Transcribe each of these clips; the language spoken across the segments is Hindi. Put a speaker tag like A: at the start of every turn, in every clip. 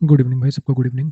A: गुड इवनिंग भाई, सबको गुड इवनिंग।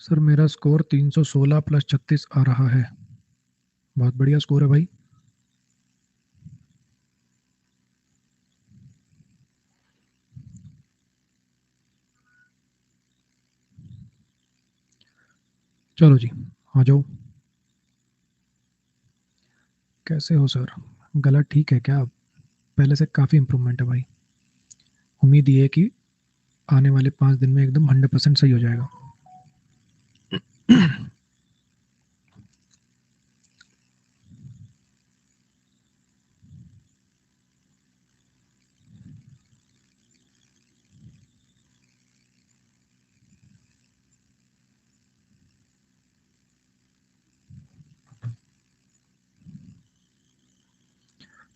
A: सर मेरा स्कोर 316 प्लस 36 आ रहा है। बहुत बढ़िया स्कोर है भाई। चलो जी, आ जाओ। कैसे हो सर? गला ठीक है क्या? पहले से काफ़ी इम्प्रूवमेंट है भाई। उम्मीद ये है कि आने वाले 5 दिन में एकदम 100% सही हो जाएगा।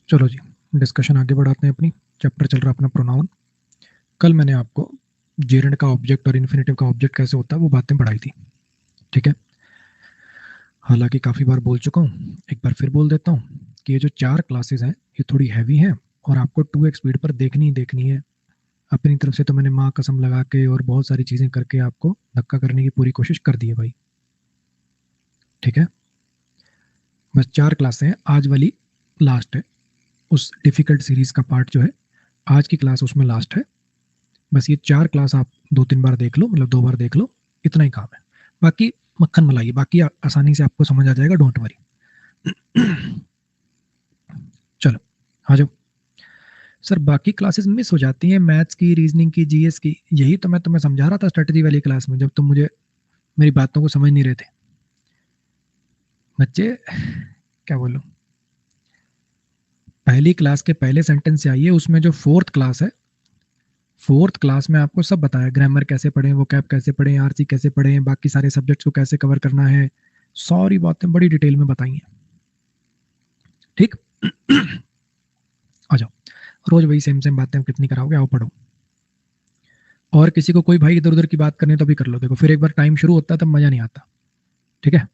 A: चलो जी, डिस्कशन आगे बढ़ाते हैं अपनी। चैप्टर चल रहा है अपना प्रोनाउन। कल मैंने आपको जेरेंड का ऑब्जेक्ट और इन्फिनेटिव का ऑब्जेक्ट कैसे होता है वो बातें पढ़ाई थी। ठीक है। हालांकि काफ़ी बार बोल चुका हूँ, एक बार फिर बोल देता हूँ कि ये जो 4 क्लासेस हैं ये थोड़ी हैवी हैं और आपको 2x स्पीड पर देखनी ही देखनी है। अपनी तरफ से तो मैंने माँ कसम लगा के और बहुत सारी चीज़ें करके आपको धक्का करने की पूरी कोशिश कर दी है भाई। ठीक है। बस 4 क्लासें हैं, आज वाली लास्ट है। उस डिफ़िकल्ट सीरीज़ का पार्ट जो है, आज की क्लास उसमें लास्ट है। बस ये 4 क्लास आप 2-3 बार देख लो, मतलब 2 बार देख लो, इतना ही काम है। बाकी मक्खन मलाई, बाकी आसानी से आपको समझ आ जाएगा, डोंट वरी। चलो आ जाओ। सर बाकी क्लासेस मिस हो जाती हैं, मैथ्स की, रीजनिंग की, जीएस की। यही तो मैं तुम्हें समझा रहा था स्ट्रेटजी वाली क्लास में, जब तुम मुझे मेरी बातों को समझ नहीं रहे थे। बच्चे, क्या बोलूं, पहली क्लास के पहले सेंटेंस से आइए, उसमें जो फोर्थ क्लास है, फोर्थ क्लास में आपको सब बताया, ग्रामर कैसे पढ़ें, वो कैप कैसे पढ़ें, आरसी कैसे पढ़ें, बाकी सारे सब्जेक्ट्स को कैसे कवर करना है, सारी बातें बड़ी डिटेल में बताई हैं। ठीक। आ जाओ। रोज वही सेम सेम बातें कितनी कराओगे, आओ पढ़ो। और किसी को कोई भाई इधर उधर की बात करनी तो भी कर लो, देखो फिर एक बार टाइम शुरू होता है तब मजा नहीं आता। ठीक है।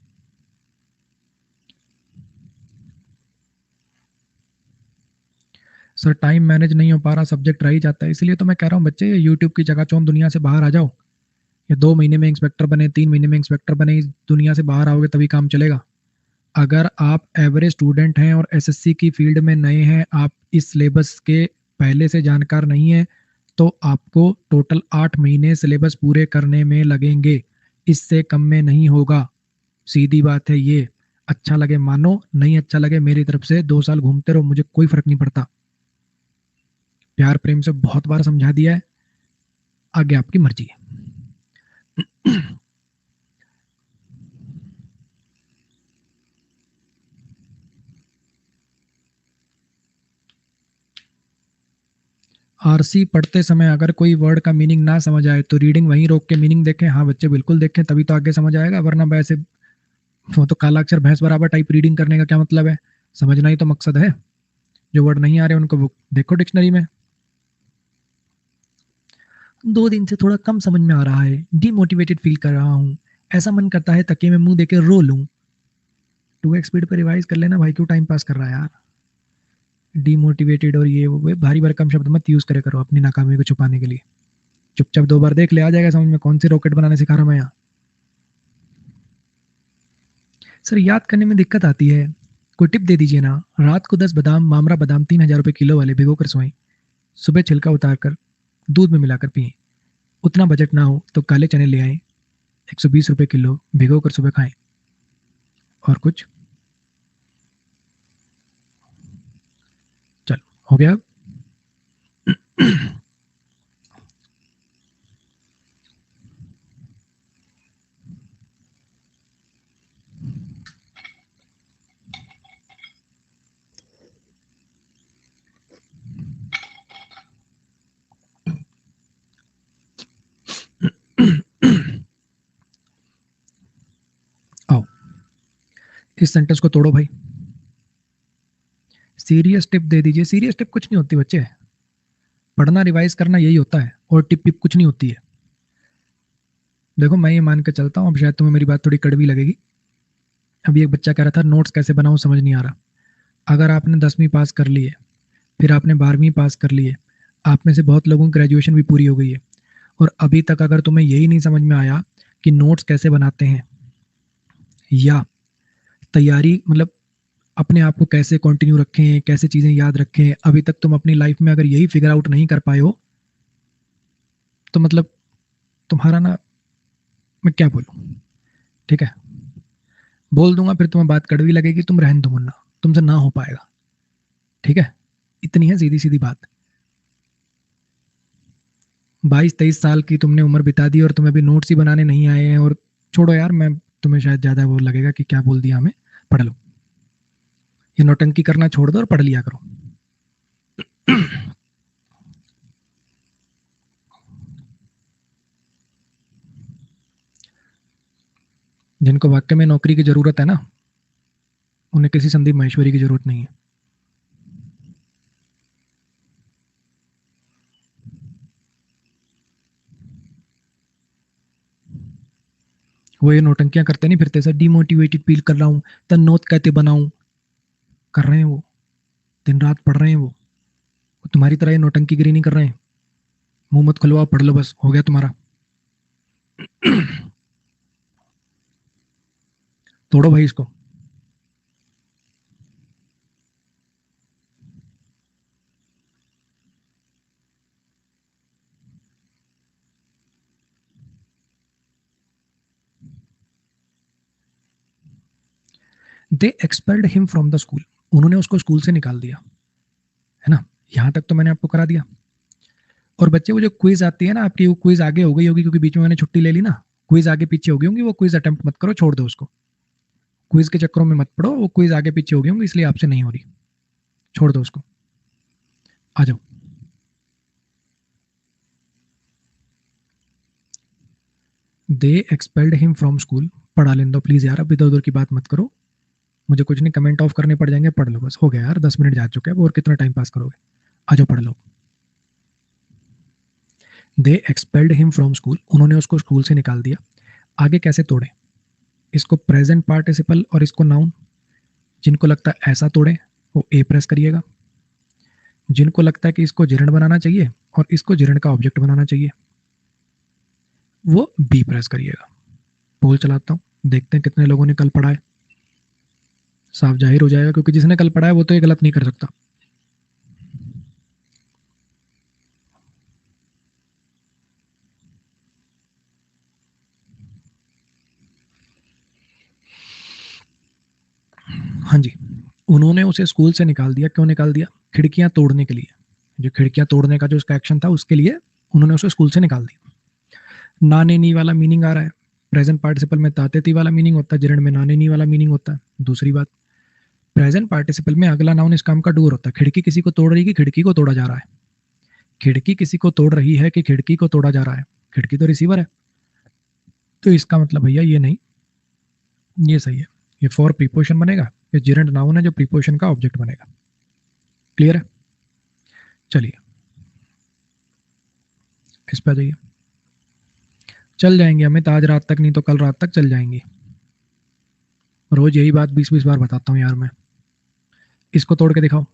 A: सर टाइम मैनेज नहीं हो पा रहा, सब्जेक्ट रह ही जाता है, इसलिए तो मैं कह रहा हूँ बच्चे, यूट्यूब की जगह चौन दुनिया से बाहर आ जाओ। ये 2 महीने में इंस्पेक्टर बने, 3 महीने में इंस्पेक्टर बने, इस दुनिया से बाहर आओगे तभी काम चलेगा। अगर आप एवरेज स्टूडेंट हैं और एसएससी की फील्ड में नए हैं, आप इस सिलेबस के पहले से जानकार नहीं है, तो आपको टोटल 8 महीने सिलेबस पूरे करने में लगेंगे, इससे कम में नहीं होगा। सीधी बात है ये। अच्छा लगे मानो, नहीं अच्छा लगे मेरी तरफ से 2 साल घूमते रहो, मुझे कोई फर्क नहीं पड़ता। प्यार प्रेम से बहुत बार समझा दिया है, आगे आपकी मर्जी है। आरसी पढ़ते समय अगर कोई वर्ड का मीनिंग ना समझ आए तो रीडिंग वहीं रोक के मीनिंग देखें। हाँ बच्चे बिल्कुल देखें, तभी तो आगे समझ आएगा, वरना वैसे वो तो काला अक्षर भैंस बराबर टाइप रीडिंग करने का क्या मतलब है? समझना ही तो मकसद है। जो वर्ड नहीं आ रहे उनको देखो डिक्शनरी में। 2 दिन से थोड़ा कम समझ में आ रहा है, डीमोटिवेटेड फील कर रहा हूँ, ऐसा मन करता है तकिए में मुंह देके रो लूं। 2x स्पीड पर रिवाइज कर लेना भाई, क्यों टाइम पास कर रहा है यार? डीमोटिवेटेड और ये वो भारी भरकम शब्द मत यूज करे करो अपनी नाकामी को छुपाने के लिए। चुपचाप 2 बार देख ले, आ जाएगा समझ में कौन सी रॉकेट बनाने सिखा रहा हूं मैं यहाँ। सर याद करने में दिक्कत आती है, कोई टिप दे दीजिए ना। रात को 10 बादाम, मामरा बादाम 3,000 रुपए किलो वाले भिगो कर सोएं, सुबह छिलका उतार कर दूध में मिलाकर पिए। उतना बजट ना हो तो काले चने ले आए, 120 रुपए किलो, भिगो कर सुबह खाएं। और कुछ? चलो हो गया। इस सेंटेंस को तोड़ो भाई। सीरियस टिप दे दीजिए। सीरियस टिप कुछ नहीं होती बच्चे, पढ़ना रिवाइज करना यही होता है, और टिप टिप कुछ नहीं होती है। देखो मैं ये मान के चलता हूँ, अब शायद तुम्हें मेरी बात थोड़ी कड़वी लगेगी। अभी एक बच्चा कह रहा था नोट्स कैसे बनाऊं समझ नहीं आ रहा। अगर आपने 10वीं पास कर ली है, फिर आपने 12वीं पास कर ली है, आप में से बहुत लोगों की ग्रेजुएशन भी पूरी हो गई है, और अभी तक अगर तुम्हें यही नहीं समझ में आया कि नोट्स कैसे बनाते हैं, या तैयारी मतलब अपने आप को कैसे कंटिन्यू रखें, कैसे चीज़ें याद रखें, अभी तक तुम अपनी लाइफ में अगर यही फिगर आउट नहीं कर पाए हो, तो मतलब तुम्हारा ना, मैं क्या बोलूँ, ठीक है, बोल दूंगा फिर तुम्हें बात कड़वी लगेगी, तुम रहन दो मुन्ना, तुमसे ना हो पाएगा, ठीक है। इतनी है सीधी सीधी बात। 22-23 साल की तुमने उम्र बिता दी और तुम्हें अभी नोट्स ही बनाने नहीं आए हैं, और छोड़ो यार, मैं तुम्हें शायद ज़्यादा वो लगेगा कि क्या बोल दिया हमें, पढ़ लो, ये नौटंकी करना छोड़ दो और पढ़ लिया करो। जिनको वाकई में नौकरी की ज़रूरत है ना, उन्हें किसी संदीप माहेश्वरी की ज़रूरत नहीं है। वो ये नौटंकियां करते नहीं फिरते, सर डिमोटिवेटेड फील कर रहा हूँ, तन नोट कहते बनाऊं, कर रहे हैं वो, दिन रात पढ़ रहे हैं वो तुम्हारी तरह ये नौटंकीगिरी नहीं कर रहे हैं। मुंह मत खुलवाओ, पढ़ लो, बस हो गया तुम्हारा। तोड़ो भाई इसको। They expelled him from the school, उन्होंने उसको स्कूल से निकाल दिया, है ना। यहां तक तो मैंने आपको करा दिया। और बच्चे वो जो क्विज आती है ना आपकी, वो क्विज आगे हो गई होगी क्योंकि बीच में मैंने छुट्टी ले ली ना, क्विज आगे पीछे हो गई होंगी, वो क्विज अटेम्प्ट मत करो, छोड़ दो उसको। क्विज के चक्करों में मत पड़ो, वो क्विज आगे पीछे हो गई होंगी इसलिए आपसे नहीं हो रही, छोड़ दो उसको। आ जाओ। दे एक्सपेल्ड हिम फ्रॉम स्कूल, पढ़ा लेने दो प्लीज यार, अब इधर उधर की बात मत करो, मुझे कुछ नहीं, कमेंट ऑफ करने पड़ जाएंगे, पढ़ लो बस, हो गया यार, 10 मिनट जा चुके हैं, और कितना टाइम पास करोगे। आ जाओ पढ़ लो। दे एक्सपेल्ड हिम फ्रॉम स्कूल, उन्होंने उसको स्कूल से निकाल दिया। आगे कैसे तोड़े, इसको प्रेजेंट पार्टिसिपल और इसको नाउन, जिनको लगता है ऐसा तोड़े वो ए प्रेस करिएगा, जिनको लगता है कि इसको जिरंड बनाना चाहिए और इसको जिरंड का ऑब्जेक्ट बनाना चाहिए, वो बी प्रेस करिएगा। पोल चलाता हूँ, देखते हैं कितने लोगों ने कल पढ़ा है। साफ जाहिर हो जाएगा क्योंकि जिसने कल पढ़ा है वो तो ये गलत नहीं कर सकता। हाँ जी, उन्होंने उसे स्कूल से निकाल दिया, क्यों निकाल दिया, खिड़कियां तोड़ने के लिए, जो खिड़कियां तोड़ने का जो उसका एक्शन था उसके लिए उन्होंने उसे स्कूल से निकाल दिया। नाने नी वाला मीनिंग आ रहा है, प्रेजेंट पार्टिसिपल में ताते ती वाला मीनिंग होता है, जिरंड में नाने नी वाला मीनिंग होता है। दूसरी बात, प्रेजेंट पार्टिसिपल में अगला नाउन इस काम का डूअर होता है। खिड़की किसी को तोड़ रही है कि खिड़की को तोड़ा जा रहा है, खिड़की किसी को तोड़ रही है कि खिड़की को तोड़ा जा रहा है, खिड़की तो रिसीवर है। तो इसका मतलब भैया ये नहीं, ये सही है, ये फॉर प्रीपोजिशन बनेगा, ये जिरंड नाउन है जो प्रीपोजिशन का ऑब्जेक्ट बनेगा। क्लियर है, चलिए इस पे आ जाइए। चल जाएंगे हमें तो आज रात तक, नहीं तो कल रात तक चल जाएंगी। रोज यही बात 20-20 बार बताता हूँ यार मैं। इसको तोड़ के दिखाओ।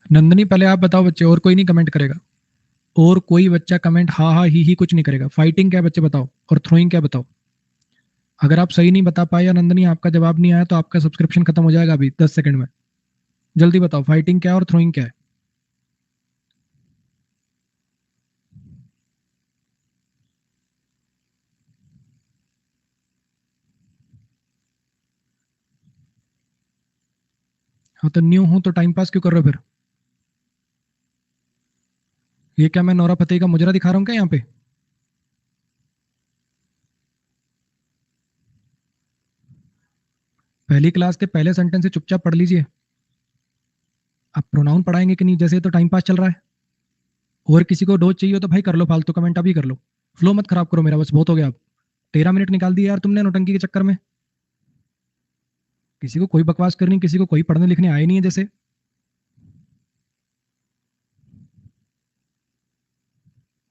A: नंदनी पहले आप बताओ बच्चे, और कोई नहीं कमेंट करेगा, और कोई बच्चा कमेंट हा हा ही कुछ नहीं करेगा। फाइटिंग क्या है बच्चे बताओ, और थ्रोइंग क्या बताओ। अगर आप सही नहीं बता पाए या नंदनी आपका जवाब नहीं आया तो आपका सब्सक्रिप्शन खत्म हो जाएगा अभी 10 सेकंड में। जल्दी बताओ फाइटिंग क्या है और थ्रोइंग क्या है। हाँ तो न्यू हूं तो टाइम पास क्यों कर रहे हो फिर? ये क्या मैं नोरा फतेही का मुजरा दिखा रहा हूँ क्या यहाँ पे? पहली क्लास के पहले सेंटेंस से चुपचाप पढ़ लीजिए। आप प्रोनाउन पढ़ाएंगे कि नहीं? जैसे तो टाइम पास चल रहा है। और किसी को डोज चाहिए हो तो भाई कर लो, फालतू कमेंट अभी कर लो। फ्लो मत खराब करो मेरा, बस बहुत हो गया। अब 13 मिनट निकाल दिए यार तुमने नौटंकी के चक्कर में। किसी को कोई बकवास करनी, किसी को कोई पढ़ने लिखने आए नहीं है जैसे।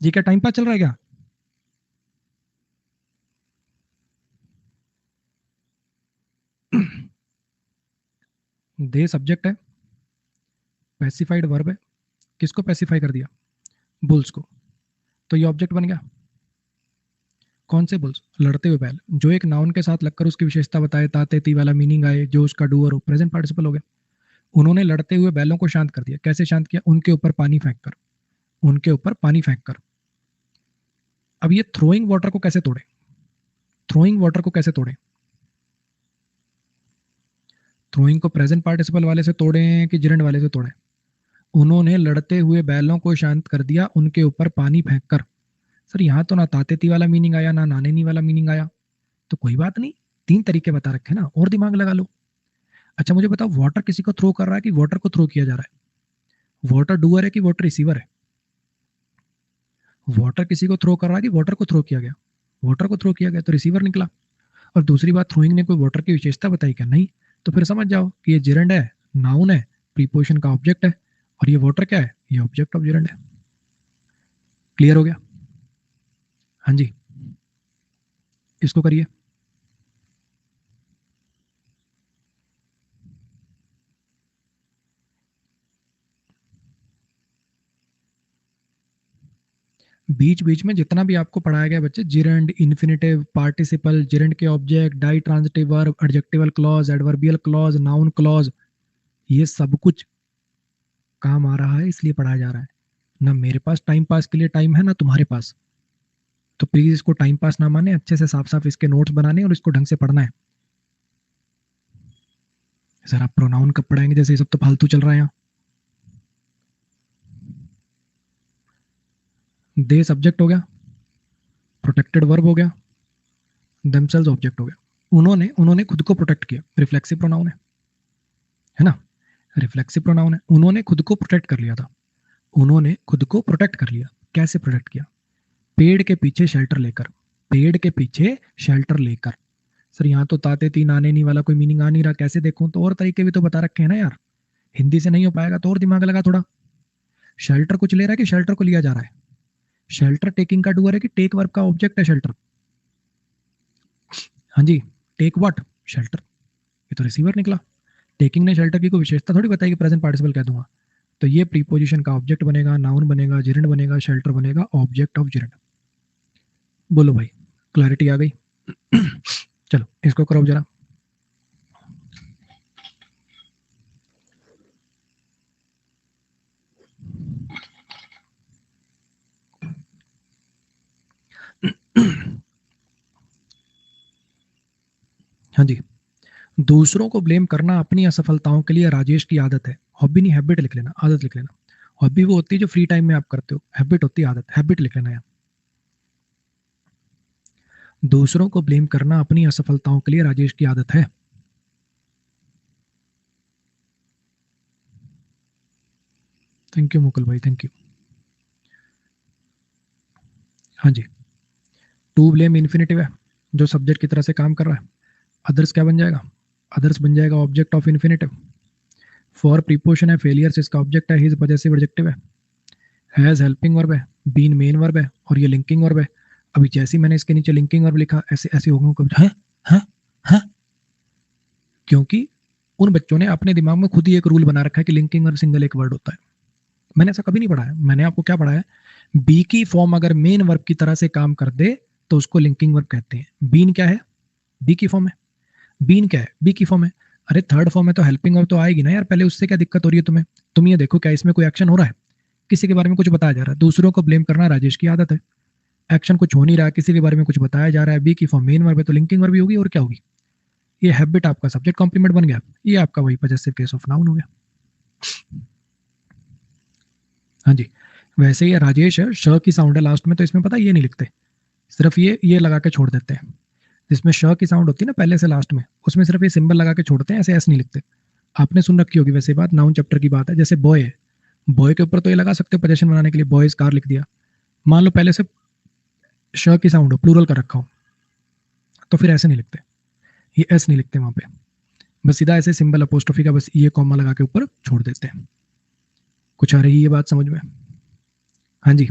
A: ये क्या टाइम पास चल रहा है क्या? दे सब्जेक्ट है, पैसिफाइड वर्ब है। किसको पैसिफाई कर दिया? बुल्स को। तो ये ऑब्जेक्ट बन गया। कौन से बुल्स? लड़ते हुए बैल, जो एक नाउन के साथ लगकर उसकी विशेषता बताए, ताते ती वाला मीनिंग आए, जो उसका डूअर हो, प्रेजेंट पार्टिसिपल हो गया। उन्होंने लड़ते हुए बैलों को शांत कर दिया। कैसे शांत किया? उनके ऊपर पानी फेंक कर। उनके ऊपर पानी फेंक कर। अब ये थ्रोइंग वाटर को कैसे तोड़े? थ्रोइंग वाटर को कैसे तोड़े? थ्रोइंग को प्रेजेंट पार्टिसिपल वाले से तोड़े कि जिरंड वाले से तोड़े? उन्होंने लड़ते हुए बैलों को शांत कर दिया उनके ऊपर पानी फेंक कर। सर यहाँ तो ना तातेती वाला मीनिंग आया, ना नानेनी वाला मीनिंग आया। तो कोई बात नहीं, 3 तरीके बता रखे ना, और दिमाग लगा लो। अच्छा मुझे बताओ, वाटर किसी को थ्रो कर रहा है कि वाटर को थ्रो किया जा रहा है? वाटर डूअर है कि वाटर रिसीवर है? वाटर किसी को थ्रो कर रहा है कि वाटर को थ्रो किया गया? वाटर को थ्रो किया गया तो रिसीवर निकला। और दूसरी बात, थ्रोइंग ने कोई वाटर की विशेषता बताई क्या? नहीं। तो फिर समझ जाओ कि ये जिरंड है, नाउन है, प्रीपोजिशन का ऑब्जेक्ट है। और ये वाटर क्या है? ये ऑब्जेक्ट ऑफ जिरंड है। क्लियर हो गया? हाँ जी, इसको करिए। बीच बीच में जितना भी आपको पढ़ाया गया बच्चे, जिरंड, इन्फिनेटिव, पार्टिसिपल, जिरंड के object, ditransitive verb, adjectival clause, adverbial clause, noun clause, ये सब कुछ काम आ रहा है, इसलिए पढ़ाया जा रहा है। ना मेरे पास टाइम पास के लिए टाइम है, ना तुम्हारे पास। तो प्लीज इसको टाइम पास ना माने, अच्छे से साफ साफ इसके नोट्स बनाने और इसको ढंग से पढ़ना है। सर आप प्रोनाउन कब पढ़ाएंगे? जैसे ये सब तो फालतू चल रहा है यहाँ। दे सब्जेक्ट हो गया, प्रोटेक्टेड वर्ब हो गया, देमसेल्व्स ऑब्जेक्ट हो गया। उन्होंने उन्होंने खुद को प्रोटेक्ट किया, रिफ्लेक्सिव प्रोनाउन है ना? रिफ्लेक्सिव प्रोनाउन है। उन्होंने खुद को प्रोटेक्ट कर लिया था। उन्होंने खुद को प्रोटेक्ट कर लिया। कैसे प्रोटेक्ट किया? पेड़ के पीछे शेल्टर लेकर। पेड़ के पीछे शेल्टर लेकर। सर यहाँ तो ताते ती नाने नी वाला कोई मीनिंग आ नहीं रहा, कैसे देखूं? तो और तरीके भी तो बता रखे हैं ना यार। हिंदी से नहीं हो पाएगा तो और दिमाग लगा थोड़ा। शेल्टर कुछ ले रहा है कि शेल्टर को लिया जा रहा है? शेल्टर टेकिंग का डूअर है कि टेक वर्ब का ऑब्जेक्ट है शेल्टर? हाँ जी, टेक व्हाट? शेल्टर। ये तो रिसीवर निकला। टेकिंग ने शेल्टर की कोई विशेषता थोड़ी बताई कि प्रेजेंट पार्टिसिपल कह दूंगा। तो ये प्रीपोजिशन का ऑब्जेक्ट बनेगा, नाउन बनेगा, जिरंड बनेगा, शेल्टर बनेगा, ऑब्जेक्ट ऑफ जिरंड। बोलो भाई, क्लैरिटी आ गई? चलो इसको करो जरा। हाँ जी, दूसरों को ब्लेम करना अपनी असफलताओं के लिए राजेश की आदत है। हॉबी नहीं, हैबिट लिख लेना, आदत लिख लेना। हॉबी वो होती है जो फ्री टाइम में आप करते हो, हैबिट होती है आदत, हैबिट लिख लेना यार। दूसरों को ब्लेम करना अपनी असफलताओं के लिए राजेश की आदत है। थैंक यू मुकुल भाई, थैंक यू। हाँ जी, टू ब्लेम इन्फिनेटिव है जो सब्जेक्ट की तरह से काम कर रहा है। अदर्स क्या बन जाएगा? अदर्स बन जाएगा object of infinitive. For preposition है, फेलियर्स इसका ऑब्जेक्ट है, हिज पजेसिव एडजेक्टिव है। हैज हेल्पिंग वर्ब है, बीन मेन वर्ब है, और ये लिंकिंग वर्ब है। अभी जैसे ही मैंने इसके नीचे लिंकिंग वर्ब लिखा, ऐसे ऐसे हो गए हैं हैं हैं, क्योंकि उन बच्चों ने अपने दिमाग में खुद ही एक रूल बना रखा है कि लिंकिंग वर्ब सिंगल एक वर्ड होता है। मैंने ऐसा कभी नहीं पढ़ाया। मैंने आपको क्या पढ़ाया? बी की फॉर्म अगर मेन वर्ब की तरह से काम कर दे तो उसको लिंकिंग वर्ब कहते हैं। बीन क्या है? बी की फॉर्म है। बीन क्या है? बी की फॉर्म है। अरे थर्ड फॉर्म है तो हेल्पिंग वर्ब तो आएगी ना यार, पहले उससे क्या दिक्कत हो रही है तुम्हें? तुम ये देखो क्या इसमें कोई एक्शन हो रहा है? किसी के बारे में कुछ बताया जा रहा है। दूसरों को ब्लेम करना राजेश की आदत है। एक्शन कुछ हो नहीं रहा है, किसी के बारे में कुछ बताया जा रहा है, बी की फॉर्म मेन वर्ब है तो लिंकिंग वर्ब भी होगी, और क्या होगी? ये हैबिट आपका सब्जेक्ट कॉम्प्लीमेंट बन गया, ये आपका वही पजेसिव केस ऑफ नाउन हो गया। हाँ जी, वैसे ही राजेश है, श की साउंड है लास्ट में, तो इसमें पता है ये नहीं लिखते, सिर्फ ये लगा के छोड़ देते हैं। जिसमें श की साउंड होती है ना पहले से लास्ट में, उसमें सिर्फ ये सिंबल लगा के छोड़ते हैं, ऐसे एस नहीं लिखते। आपने सुन रखी होगी वैसे बात, नाउन चैप्टर की बात है। जैसे बॉय है, बॉय के ऊपर तो ये लगा सकते हो पोजेशन बनाने के लिए, बॉयज कार लिख दिया। मान लो पहले से श की साउंड हो, प्लूरल का रखा हो, तो फिर ऐसे नहीं लिखते, ये एस नहीं लिखते वहां पे, बस सीधा ऐसे सिंबल अपोस्ट्रोफी का बस ये कॉमा लगा के ऊपर छोड़ देते हैं। कुछ आ रही है ये बात समझ में? हाँ जी।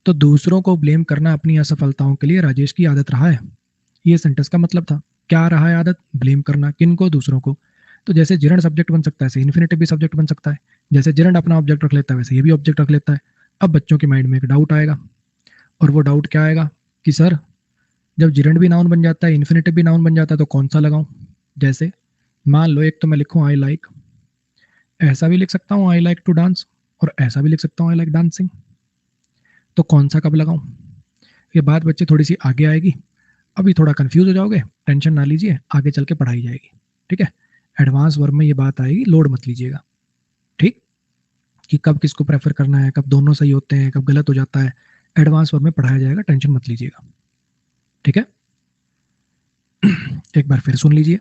A: तो दूसरों को ब्लेम करना अपनी असफलताओं के लिए राजेश की आदत रहा है, ये सेंटेंस का मतलब था। क्या रहा है आदत? ब्लेम करना, किनको? दूसरों को। तो जैसे जिरण सब्जेक्ट बन सकता है, ऐसे इन्फिनेटिव भी सब्जेक्ट बन सकता है। जैसे जिरण अपना ऑब्जेक्ट रख लेता है, वैसे ये भी ऑब्जेक्ट रख लेता है। अब बच्चों के माइंड में एक डाउट आएगा, और वो डाउट क्या आएगा कि सर, जब जिरण भी नाउन बन जाता है, इन्फिनेटिव भी नाउन बन जाता है, तो कौन सा लगाऊं? जैसे मान लो एक तो मैं लिखूं आई लाइक, ऐसा भी लिख सकता हूँ आई लाइक टू डांस, और ऐसा भी लिख सकता हूँ आई लाइक डांसिंग, तो कौन सा कब लगाऊं? ये बात बच्चे थोड़ी सी आगे आएगी, अभी थोड़ा कंफ्यूज हो जाओगे, टेंशन ना लीजिए, आगे चल के पढ़ाई जाएगी। ठीक है, एडवांस वर्ब में ये बात आएगी, लोड मत लीजिएगा। ठीक, कि कब किसको प्रेफर करना है, कब दोनों सही होते हैं, कब गलत हो जाता है, एडवांस वर्ब में पढ़ाया जाएगा, टेंशन मत लीजिएगा। ठीक है, एक बार फिर सुन लीजिए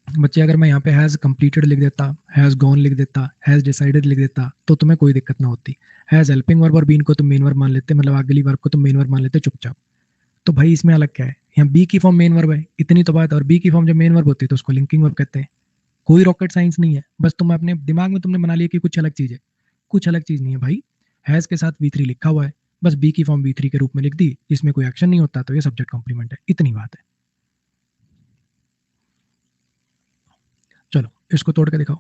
A: बच्चे, अगर मैं यहाँ पे हैज कंप्लीटेड लिख देता, हैज गॉन लिख देता, हैज डिसाइडेड लिख देता, तो तुम्हें कोई दिक्कत ना होती। हैज हेल्पिंग वर्ब और बीन को तुम मेन वर्ब मान लेते, मतलब अगली वर्ब को तुम मेन वर्ब मान लेते चुपचाप। तो भाई इसमें अलग क्या है, यहाँ बी की फॉर्म मेन वर्ब है, इतनी तो बात। और बी की फॉर्म जब मेन वर्ब होती है तो उसको लिंकिंग वर्ब कहते हैं। कोई रॉकेट साइंस नहीं है, बस तुम अपने दिमाग में तुमने बना लिया कि कुछ अलग चीज है, कुछ अलग चीज नहीं है भाई। हैज के साथ वी थ्री लिखा हुआ है, बस बी की फॉर्म वी थ्री के रूप में लिख दी, इसमें कोई एक्शन नहीं होता, तो ये सब्जेक्ट कॉम्प्लीमेंट है, इतनी बात है। चलो इसको तोड़ के दिखाओ।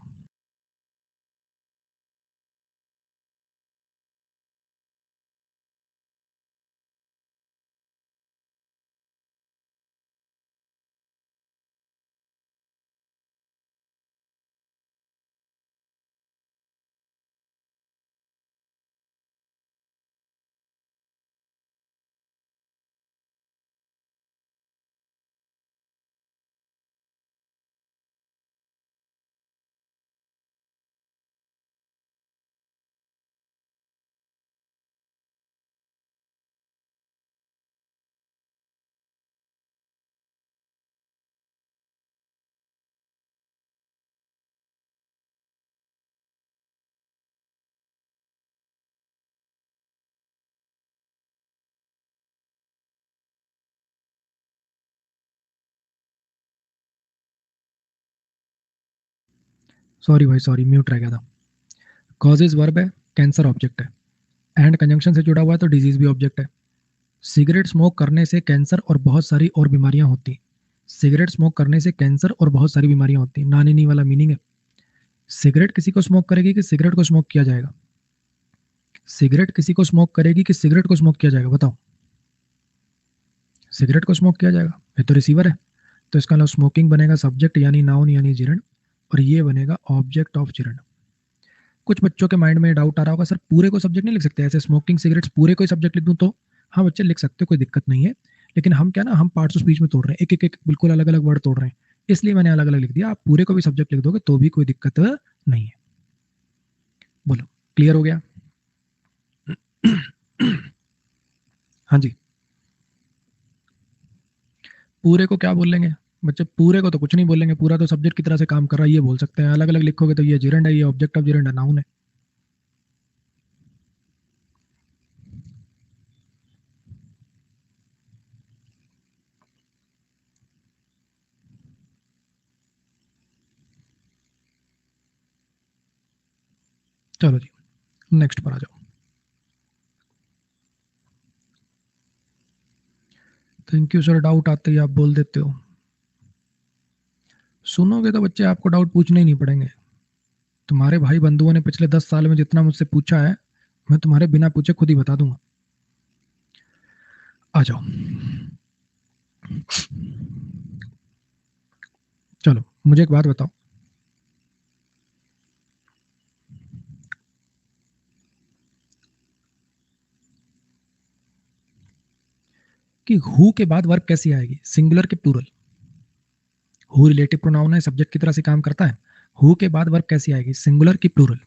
A: सॉरी भाई सॉरी, म्यूट रह गया था। कॉजेज वर्ब है, कैंसर ऑब्जेक्ट है, एंड कंजंक्शन से जुड़ा हुआ है तो डिजीज भी ऑब्जेक्ट है। सिगरेट स्मोक करने से कैंसर और बहुत सारी और बीमारियां होती। सिगरेट स्मोक करने से कैंसर और बहुत सारी बीमारियां होती, नानी नी वाला मीनिंग है। सिगरेट किसी को स्मोक करेगी कि सिगरेट को स्मोक किया जाएगा? सिगरेट किसी को स्मोक करेगी कि सिगरेट को स्मोक किया जाएगा, बताओ? सिगरेट को स्मोक किया जाएगा, ये तो रिसीवर है। तो इसका मतलब स्मोकिंग बनेगा सब्जेक्ट यानी नाउन यानी जिरण, और ये बनेगा ऑब्जेक्ट ऑफ जिरण। कुछ बच्चों के माइंड में डाउट आ रहा होगा, सर पूरे को सब्जेक्ट नहीं लिख सकते, ऐसे स्मोकिंग सिगरेट्स पूरे को सब्जेक्ट लिख दूं तो? हाँ बच्चे लिख सकते हो, कोई दिक्कत नहीं है, लेकिन हम क्या ना, हम पार्ट्स ऑफ स्पीच में तोड़ रहे हैं, एक एक एक बिल्कुल अलग अलग वर्ड तोड़ रहे हैं, इसलिए मैंने अलग अलग लिख दिया। आप पूरे को भी सब्जेक्ट लिख दोगे तो भी कोई दिक्कत नहीं है। बोलो, क्लियर हो गया? हाँ जी। पूरे को क्या बोल लेंगे बच्चे? पूरे को तो कुछ नहीं बोलेंगे, पूरा तो सब्जेक्ट की तरह से काम कर रहा है, ये बोल सकते हैं। अलग अलग लिखोगे तो ये जिरंड है, ये ऑब्जेक्ट ऑफ जिरंड है, नाउन है। चलो जी, नेक्स्ट पर आ जाओ। थैंक यू सर, डाउट आते ही आप बोल देते हो। सुनोगे तो बच्चे आपको डाउट पूछने ही नहीं पड़ेंगे। तुम्हारे भाई बंधुओं ने पिछले 10 साल में जितना मुझसे पूछा है, मैं तुम्हारे बिना पूछे खुद ही बता दूंगा। आ जाओ। चलो मुझे एक बात बताओ, कि हु के बाद वर्ब कैसी आएगी, सिंगुलर के प्लूरल? हु रिलेटिव प्रोनाउन है, सब्जेक्ट की तरह से काम करता है। हु के बाद वर्ब कैसी आएगी, सिंगुलर की प्लूरल?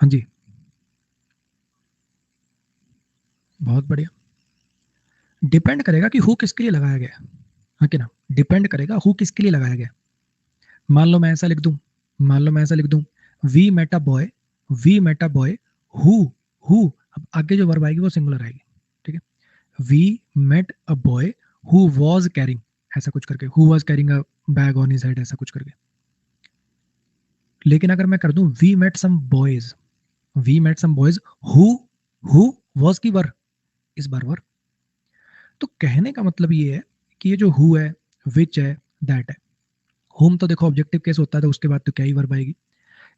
A: हाँ जी, बहुत बढ़िया। डिपेंड करेगा कि हु किसके लिए लगाया गया है, हाँ कि ना? डिपेंड करेगा हु किसके लिए लगाया गया। मान लो मैं ऐसा लिख दूं, मान लो मैं ऐसा लिख दूं, we met a boy, we met a boy who, who, अब आगे जो वर्ब आएगी वो सिंगुलर आएगी, ठीक है। We met a boy who was carrying, ऐसा कुछ करके, who was carrying a bag on his head, ऐसा कुछ करके। लेकिन अगर मैं कर दूं we met some boys, we met some boys who, who was की वर, इस बार वर। तो कहने का मतलब ये है कि ये जो हु है, विच है, दैट है। होम तो देखो ऑब्जेक्टिव केस होता है, तो उसके बाद तो क्या ही वर्ब आएगी।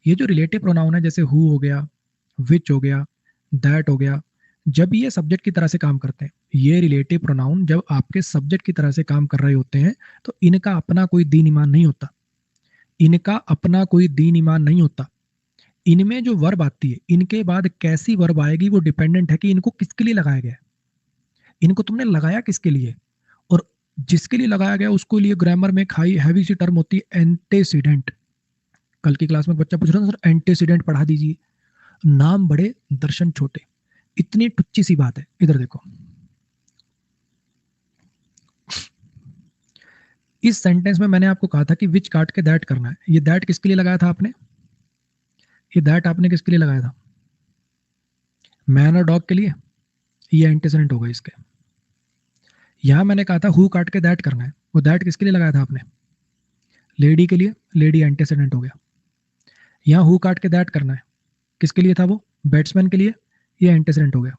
A: ये जो रिलेटिव प्रोनाउन है, जैसे हु हो गया, विच हो गया, दैट हो गया, जब ये सब्जेक्ट की तरह से काम करते हैं, ये रिलेटिव प्रोनाउन जब आपके सब्जेक्ट की तरह से काम कर रहे होते हैं, तो इनका अपना कोई दीन ईमान नहीं होता, इनका अपना कोई दीन ईमान नहीं होता। इनमें जो वर्ब आती है, इनके बाद कैसी वर्ब आएगी वो डिपेंडेंट है कि इनको किसके लिए लगाया गया है, इनको तुमने लगाया किसके लिए। और जिसके लिए लगाया गया उसको लिए ग्रामर में एक हाई हैवी सी टर्म होती है एंटेसिडेंट। कल की क्लास में एक बच्चा पूछ रहा था सर एंटेसिडेंट पढ़ा दीजिए, नाम बड़े दर्शन छोटे, इतनी टुच्ची सी बात है। इधर देखो, इस सेंटेंस में मैंने आपको कहा था कि विच काट के दैट करना है, ये दैट किसके लिए लगाया था आपने, ये दैट आपने किसके लिए लगाया था, मैन और डॉग के लिए, ये एंटीसेडेंट होगा इसके। यहां मैंने कहा था हु काट के दैट करना है, वो दैट किसके लिए लगाया था आपने, लेडी के लिए, लेडी एंटीसेडेंट हो गया। यहां हु काट के दैट करना है, किसके लिए था वो, बैट्समैन के लिए, ये एंटीसेडेंट हो गया।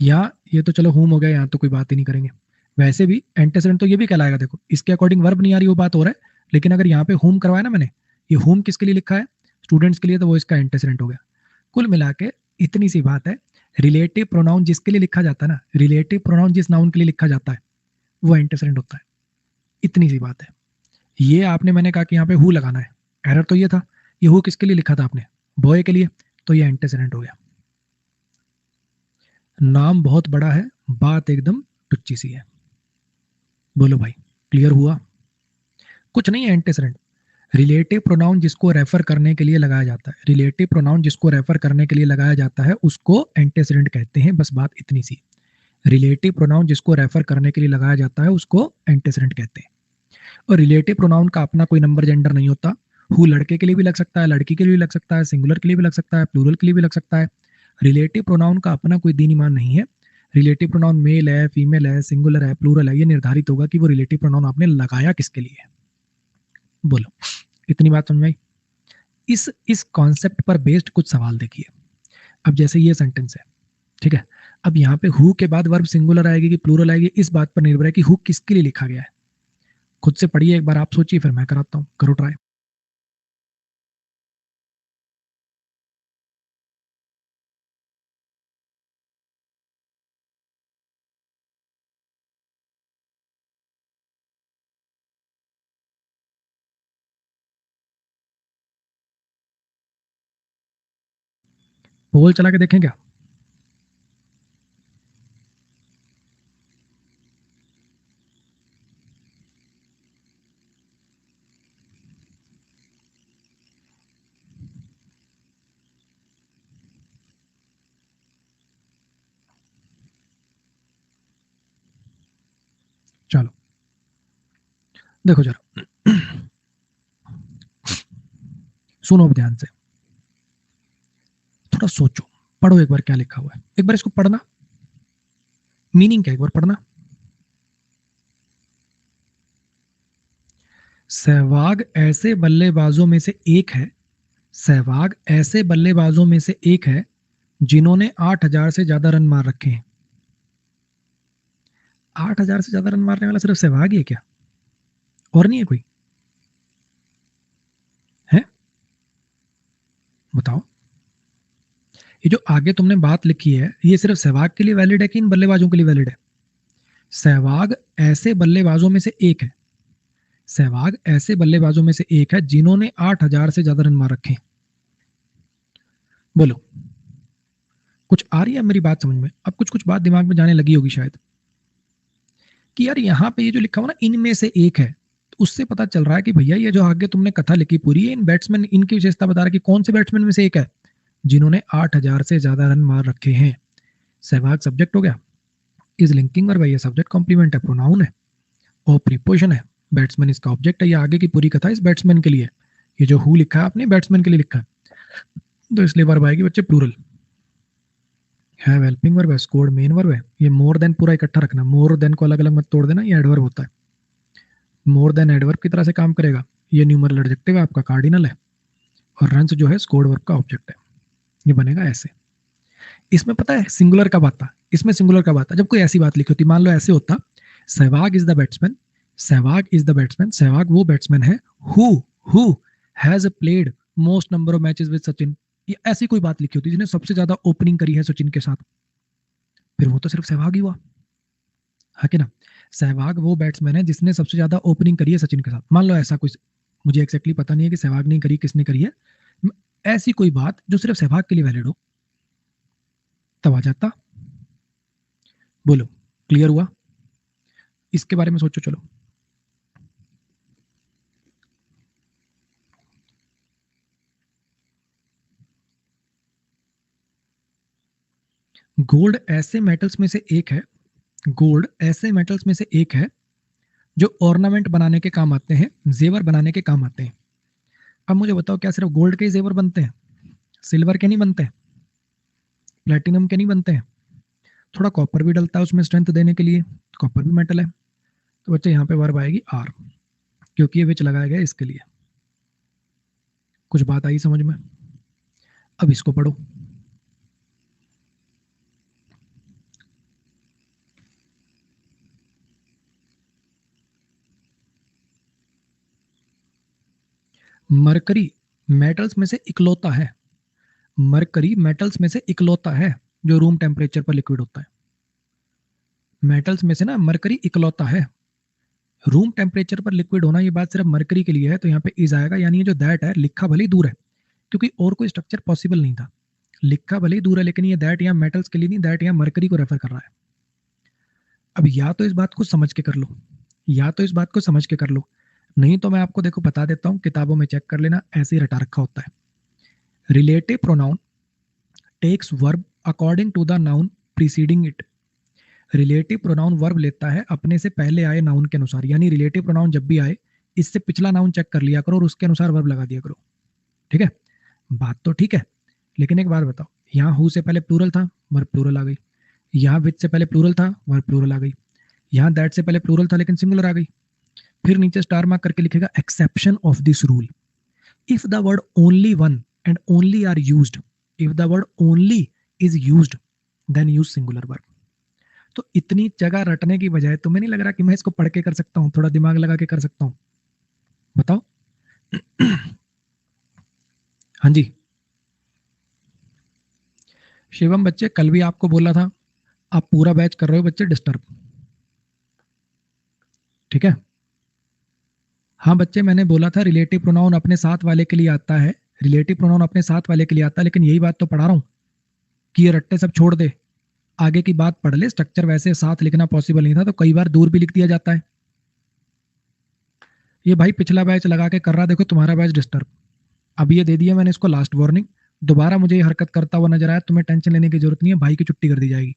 A: यहाँ ये तो चलो होम हो गया, यहाँ तो कोई बात ही नहीं करेंगे। वैसे भी एंटीसेडेंट तो ये भी कहलाएगा, देखो इसके अकॉर्डिंग वर्ब नहीं आ रही वो बात हो रहा है, लेकिन अगर यहाँ पे होम करवाया ना मैंने, ये होम किसके लिए लिखा है, स्टूडेंट्स के लिए, तो वो इसका एंटीसेडेंट हो गया। कुल मिला के इतनी सी बात है, रिलेटिव प्रोनाउन जिसके लिए लिखा जाता है ना, रिलेटिव प्रोनाउन जिस नाउन के लिए लिखा जाता है वो एंटीसेडेंट होता है, इतनी सी बात है। ये आपने, मैंने कहा कि यहाँ पे हु लगाना है, एरर तो ये था, ये हु किसके लिए लिखा था आपने, बॉय के लिए, तो ये एंटीसेडेंट हो गया। नाम बहुत बड़ा है, बात एकदम टुच्ची सी है। बोलो भाई, क्लियर हुआ? कुछ नहीं है एंटीसेडेंट, रिलेटिव प्रोनाउन जिसको रेफर करने के लिए लगाया जाता है, रिलेटिव प्रोनाउन जिसको रेफर करने के लिए लगाया जाता है उसको एंटीसेडेंट कहते हैं, बस बात इतनी सी। रिलेटिव प्रोनाउन जिसको रेफर करने के लिए लगाया जाता है उसको एंटीसेडेंट कहते हैं। और रिलेटिव प्रोनाउन का अपना कोई नंबर जेंडर नहीं होता। हु लड़के के लिए भी लग सकता है, लड़की के लिए भी लग सकता है, सिंगुलर के लिए भी लग सकता है, प्लूरल के लिए भी लग सकता है। रिलेटिव प्रोनाउन का अपना कोई दीन ईमान नहीं है। रिलेटिव प्रोनाउन मेल है, फीमेल है, सिंगुलर है, प्लूरल है, ये निर्धारित होगा कि वो रिलेटिव प्रोनाउन आपने लगाया किसके लिए है। बोलो, इतनी बात समझ में आई? इस कॉन्सेप्ट पर बेस्ड कुछ सवाल देखिए। अब जैसे ये सेंटेंस है, ठीक है, अब यहाँ पे हु के बाद वर्ब सिंगुलर आएगी कि प्लूरल आएगी, इस बात पर निर्भर है कि हु किसके लिए लिखा गया है। खुद से पढ़िए एक बार, आप सोचिए, फिर मैं कराता हूँ, करो ट्राई। पोल चला के देखें क्या? चलो देखो जरा, सुनो अब ध्यान से, थोड़ा सोचो, पढ़ो एक बार क्या लिखा हुआ है, एक बार इसको पढ़ना, मीनिंग क्या, एक बार पढ़ना। सहवाग ऐसे बल्लेबाजों में से एक है, सहवाग ऐसे बल्लेबाजों में से एक है जिन्होंने 8,000 से ज्यादा रन मार रखे हैं। 8,000 से ज्यादा रन मारने वाला सिर्फ सहवाग ही है क्या, और नहीं है कोई? है, बताओ। ये जो आगे तुमने बात लिखी है, ये सिर्फ सहवाग के लिए वैलिड है कि इन बल्लेबाजों के लिए वैलिड है? सहवाग ऐसे बल्लेबाजों में से एक है, सहवाग ऐसे बल्लेबाजों में से एक है जिन्होंने 8,000 से ज्यादा रन मार रखे। बोलो, कुछ आ रही है मेरी बात समझ में? अब कुछ कुछ बात दिमाग में जाने लगी होगी शायद कि यार यहाँ पे ये जो लिखा हुआ ना इनमें से एक है, तो उससे पता चल रहा है कि भैया ये जो आगे तुमने कथा लिखी पूरी है, इन बैट्समैन इनकी विशेषता बता रहा है कि कौन से बैट्समैन में से एक है जिन्होंने 8,000 से ज्यादा रन मार रखे हैं। सहवाग सब्जेक्ट हो गया, इज लिंकिंग और भैया सब्जेक्ट कॉम्प्लीमेंट है, प्रोनाउन है और प्रीपोजिशन है, बैट्समैन इसका ऑब्जेक्ट है। ये आगे की पूरी कथा इस बैट्समैन के लिए, ये जो हु लिखा है आपने बैट्समैन के लिए लिखा है, तो इसलिए वर्ब आएगी बच्चे प्लूरल। हैव हेल्पिंग वर्ब है, स्कोर्ड मेन वर्ब है। ये मोर देन पूरा इकट्ठा रखना, मोर देन को अलग अलग मत तोड़ देना, ये एडवर्ब होता है। मोर देन एडवर्ब की तरह से काम करेगा। ये न्यूमरल एडजेक्टिव है, आपका कार्डिनल है, और रन्स जो है स्कोर्ड वर्ब का ऑब्जेक्ट है। ये बनेगा ऐसे। इसमें पता है सिंगुलर कब आता, इसमें सिंगुलर कब आता जब कोई ऐसी बात लिखी होती, मान लो ऐसे होता Sehwag is the batsman, Sehwag is the batsman, Sehwag वो बैट्समैन है who has played most number of matches with Sachin. ये ऐसी कोई बात लिखी होती जिसने सबसे ज्यादा ओपनिंग करी है सचिन के साथ, फिर वो तो सिर्फ सहवाग ही हुआ है कि ना। सहवाग वो बैट्समैन है जिसने सबसे ज्यादा ओपनिंग करी है सचिन के साथ। मान लो ऐसा कोई, मुझे एक्जैक्टली पता नहीं है कि सहवाग ने करी किसने करी है, ऐसी कोई बात जो सिर्फ सहवाग के लिए वैलिड हो, तब आ जाता। बोलो, क्लियर हुआ? इसके बारे में सोचो। चलो, गोल्ड ऐसे मेटल्स में से एक है, गोल्ड ऐसे मेटल्स में से एक है जो ऑर्नामेंट बनाने के काम आते हैं, जेवर बनाने के काम आते हैं। अब मुझे बताओ, क्या सिर्फ गोल्ड के ही जेवर बनते हैं? सिल्वर के नहीं बनते, प्लेटिनम के नहीं बनते हैं, थोड़ा कॉपर भी डलता है उसमें स्ट्रेंथ देने के लिए, कॉपर भी मेटल है। तो बच्चे यहाँ पे वर्ब आएगी आर, क्योंकि ये विच लगाया गया इसके लिए। कुछ बात आई समझ में? अब इसको पढ़ो। मरकरी मेटल्स में से इकलौता है, मरकरी मेटल्स में से इकलौता है जो रूम टेम्परेचर पर लिक्विड होता है। मेटल्स में से ना मरकरी इकलौता है, रूम टेम्परेचर पर लिक्विड होना, ये बात सिर्फ मरकरी के लिए है, तो यहाँ पे इज आएगा। यानी ये जो दैट है लिखा भले ही दूर है, क्योंकि और कोई स्ट्रक्चर पॉसिबल नहीं था, लिखा भले ही दूर है, लेकिन ये दैट यहाँ मेटल्स के लिए नहीं, दैट यहाँ मरकरी को रेफर कर रहा है। अब या तो इस बात को समझ के कर लो, या तो इस बात को समझ के कर लो, नहीं तो मैं आपको देखो बता देता हूँ, किताबों में चेक कर लेना, ऐसे ही रटा रखा होता है। Relative pronoun takes verb according to the noun preceding it. Relative pronoun verb लेता है अपने से पहले आए नाउन के अनुसार, यानी रिलेटिव प्रोनाउन जब भी आए इससे पिछला नाउन चेक कर लिया करो और उसके अनुसार वर्ब लगा दिया करो। ठीक है, बात तो ठीक है, लेकिन एक बात बताओ, यहाँ हु से पहले प्लूरल था, वर्ब प्लूरल आ गई। यहाँ विच से पहले प्लूरल था, वर्ब प्लूरल आ गई। यहाँ दैट से पहले प्लूरल था लेकिन सिंगुलर आ गई। फिर नीचे स्टार मार्क करके लिखेगा exception of this rule, if the word only one and only are used, if the word only is used then use singular verb. तो इतनी जगह रटने की बजाय तुम्हें नहीं लग रहा कि मैं इसको पढ़ के कर सकता हूँ, थोड़ा दिमाग लगा के कर सकता हूँ? बताओ। हाँ जी शिवम, बच्चे कल भी आपको बोला था, आप पूरा बैच कर रहे हो बच्चे डिस्टर्ब। ठीक है, हाँ बच्चे मैंने बोला था रिलेटिव प्रोनाउन अपने साथ वाले के लिए आता है, रिलेटिव प्रोनाउन अपने साथ वाले के लिए आता है, लेकिन यही बात तो पढ़ा रहा हूँ कि ये रट्टे सब छोड़ दे, आगे की बात पढ़ ले। स्ट्रक्चर वैसे साथ लिखना पॉसिबल नहीं था, तो कई बार दूर भी लिख दिया जाता है। ये भाई पिछला बैच लगा के कर रहा, देखो तुम्हारा बैच डिस्टर्ब। अब ये दे दिया मैंने इसको लास्ट वार्निंग, दोबारा मुझे ये हरकत करता हुआ नजर आया, तुम्हें टेंशन लेने की जरूरत नहीं है, भाई की छुट्टी कर दी जाएगी।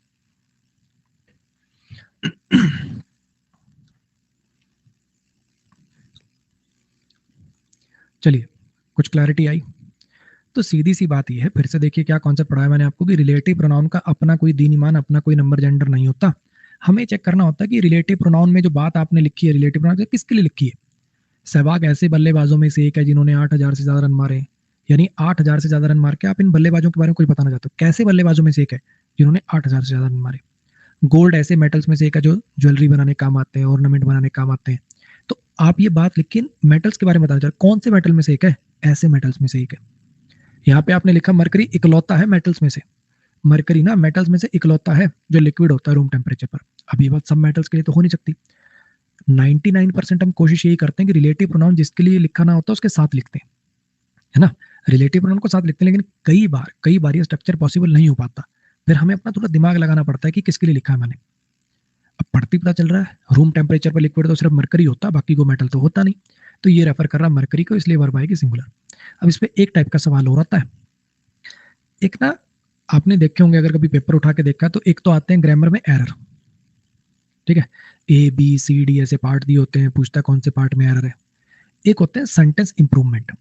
A: चलिए, कुछ क्लैरिटी आई? तो सीधी सी बात यह है, फिर से देखिए क्या कॉन्सेप्ट पढ़ाया मैंने आपको, कि रिलेटिव प्रोनाउन का अपना कोई दीन ईमान, अपना कोई नंबर जेंडर नहीं होता। हमें चेक करना होता है कि रिलेटिव प्रोनाउन में जो बात आपने लिखी है, रिलेटिव प्रोनाउन किसके लिए लिखी है। सहवाग ऐसे बल्लेबाजों में से एक है जिन्होंने 8,000 से ज्यादा रन मारे, यानी 8,000 से ज्यादा रन मार के आप इन बल्लेबाजों के बारे में कुछ बताना चाहते हो, कैसे बल्लेबाजों में से एक है जिन्होंने 8,000 से ज्यादा रन मारे। गोल्ड ऐसे मेटल्स में से एक है जो ज्वेलरी बनाने काम आते हैं, ऑर्नामेंट बनाने काम आते हैं। तो आप ये बात लिख के मेटल्स के बारे में बताना चाहते हो, कौन से मेटल में से एक है? ऐसे मेटल्स में से एक है। यहाँ पे आपने लिखा मरकरी इकलौता है मेटल्स में से, मरकरी ना मेटल्स में से इकलौता है जो लिक्विड होता है रूम टेम्परेचर पर। अब ये बात सब मेटल्स के लिए तो हो नहीं सकती। 99% हम कोशिश यही करते हैं कि रिलेटिव प्रोनाउन जिसके लिए लिखा ना होता उसके साथ लिखते हैं, है ना। रिलेटिव प्रोनाउन को साथ लिखते हैं, लेकिन कई बार ये स्ट्रक्चर पॉसिबल नहीं हो पाता। फिर हमें अपना थोड़ा दिमाग लगाना पड़ता है कि किसके लिए लिखा है मैंने। अब पढ़ती पता चल रहा है रूम टेम्परेचर पर लिक्विड तो सिर्फ मरकरी होता, बाकी को मेटल तो होता नहीं। तो ये रेफर कर रहा है मरकरी को, इसलिए वर्ब आएगी सिंगुलर। अब इस पे एक टाइप का सवाल और आता है। एक ना, आपने देखे होंगे अगर कभी पेपर उठा के देखा, तो एक तो आते हैं ग्रामर में एरर, ठीक है। ए बी सी डी ऐसे पार्ट दिए होते हैं, पूछता है कौन से पार्ट में एरर है। एक होते हैं सेंटेंस इंप्रूवमेंट।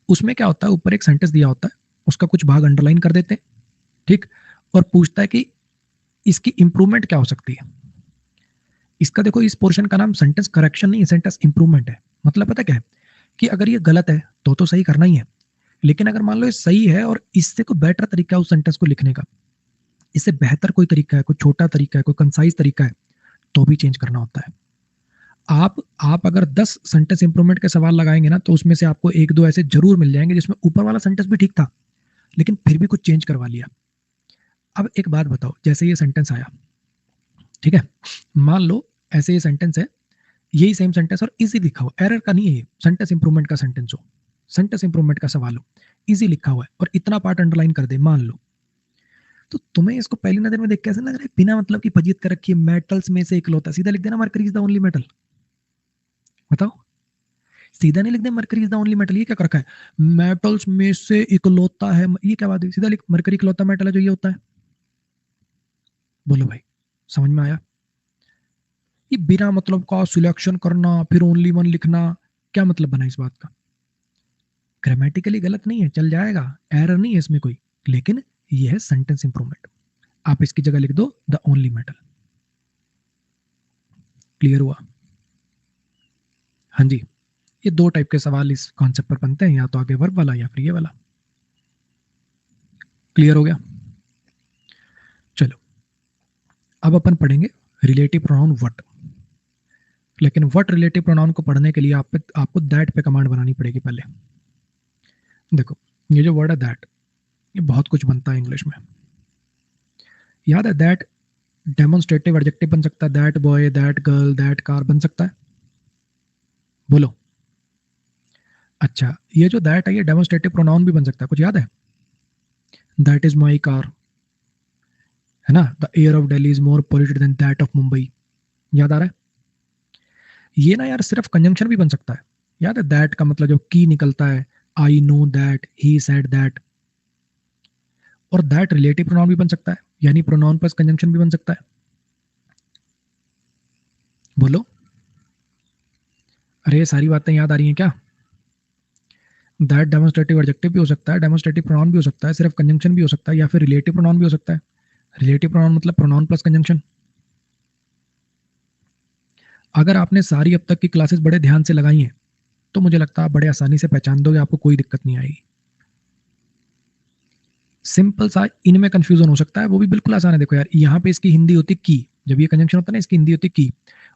A: उसमें क्या होता है, ऊपर एक सेंटेंस दिया होता है, उसका कुछ भाग अंडरलाइन कर देते हैं, ठीक। और पूछता है कि इसकी इंप्रूवमेंट क्या हो सकती है। इसका देखो, इस पोर्शन का नाम सेंटेंस करेक्शन नहीं, सेंटेंस इंप्रूवमेंट है। मतलब पता क्या है कि अगर ये गलत है तो सही करना ही है, लेकिन अगर मान लो ये सही है और इससे कोई बेटर तरीका है उस सेंटेंस को लिखने का, इससे बेहतर कोई तरीका है, कोई छोटा तरीका है, कोई कंसाइज तरीका है, तो भी चेंज करना होता है। आप अगर 10 सेंटेंस इंप्रूवमेंट के सवाल लगाएंगे ना, तो उसमें से आपको एक दो ऐसे जरूर मिल जाएंगे जिसमें ऊपर वाला सेंटेंस भी ठीक था, लेकिन फिर भी कुछ चेंज करवा लिया। अब एक बात बताओ, जैसे ये सेंटेंस आया, ठीक है, मान लो ऐसे ये सेंटेंस है, यही सेम सेंटेंस और इजी लिखा हो, एरर का नहीं है, ये सेंटेंस इंप्रूवमेंट का सेंटेंस हो, सेंटेंस इंप्रूवमेंट का सवाल हो, इजी लिखा हुआ है और इतना पार्ट अंडरलाइन कर दे मान लो, तो तुम्हें इसको पहली नजर में देख कैसे लग रहा है, बिना मतलब की फजीत कर रखी है, मेटल्स में से इकलौता, सीधा लिख देना mercury is the only metal. बताओ, सीधा नहीं लिख दे mercury is the only metal, ये क्या कर रखा है, मेटल्स में से इकलौता है, ये क्या बात है, सीधा लिख मरकरी इकलौता मेटल है जो ये होता है। बोलो भाई, समझ में आया। ये बिना मतलब का सिलेक्शन करना फिर ओनली वन लिखना, क्या मतलब बना इस बात का। ग्रामेटिकली गलत नहीं है, चल जाएगा, एरर नहीं है इसमें कोई, लेकिन ये है सेंटेंस इंप्रूवमेंट। आप इसकी जगह लिख दो द ओनली मेटल। क्लियर हुआ। हाँ जी, ये दो टाइप के सवाल इस कॉन्सेप्ट पर बनते हैं, या तो आगे वर्ब वाला या फिर ये वाला। क्लियर हो गया। चलो, अब अपन पढ़ेंगे रिलेटिव प्रोनाउन वट। लेकिन वट रिलेटिव प्रोनाउन को पढ़ने के लिए आपको दैट पे कमांड बनानी पड़ेगी पहले। देखो, ये जो वर्ड है दैट, ये बहुत कुछ बनता है इंग्लिश में। याद है दैट डेमोन्स्ट्रेटिव एडजेक्टिव बन सकता है, that boy, that girl, that car बन सकता है। बोलो। अच्छा, ये जो दैट है ये डेमोन्स्ट्रेटिव प्रोनाउन भी बन सकता है, कुछ याद है। दैट इज माई कार, है ना। The air of Delhi is more polluted than that of Mumbai, याद आ रहा है। ये ना यार सिर्फ कंजंक्शन भी बन सकता है। याद है दैट का मतलब जो की निकलता है, I know that, he said that. और दैट रिलेटिव प्रोनाउन भी बन सकता है, यानी प्रोनाउन प्लस कंजंक्शन भी बन सकता है। बोलो, अरे सारी बातें याद आ रही हैं क्या। दैट डेमोन्स्ट्रेटिव एडजेक्टिव भी हो सकता है, डेमोन्स्ट्रेटिव प्रोनाउन भी हो सकता है, सिर्फ कंजंक्शन भी हो सकता है, या फिर रिलेटिव प्रोनाउन भी हो सकता है। रिलेटिव प्रोनाउन मतलब प्रोनाउन प्लस कंजंक्शन। अगर आपने सारी अब तक की क्लासेस बड़े ध्यान से लगाई हैं, तो मुझे लगता है आप बड़े आसानी से पहचान दोगे, आपको कोई दिक्कत नहीं आएगी। सिंपल सा इनमें कंफ्यूजन हो सकता है, वो भी बिल्कुल आसान है। देखो यार, यहाँ पे इसकी हिंदी होती की, जब ये कंजंक्शन होता है ना, इसकी हिंदी होती की।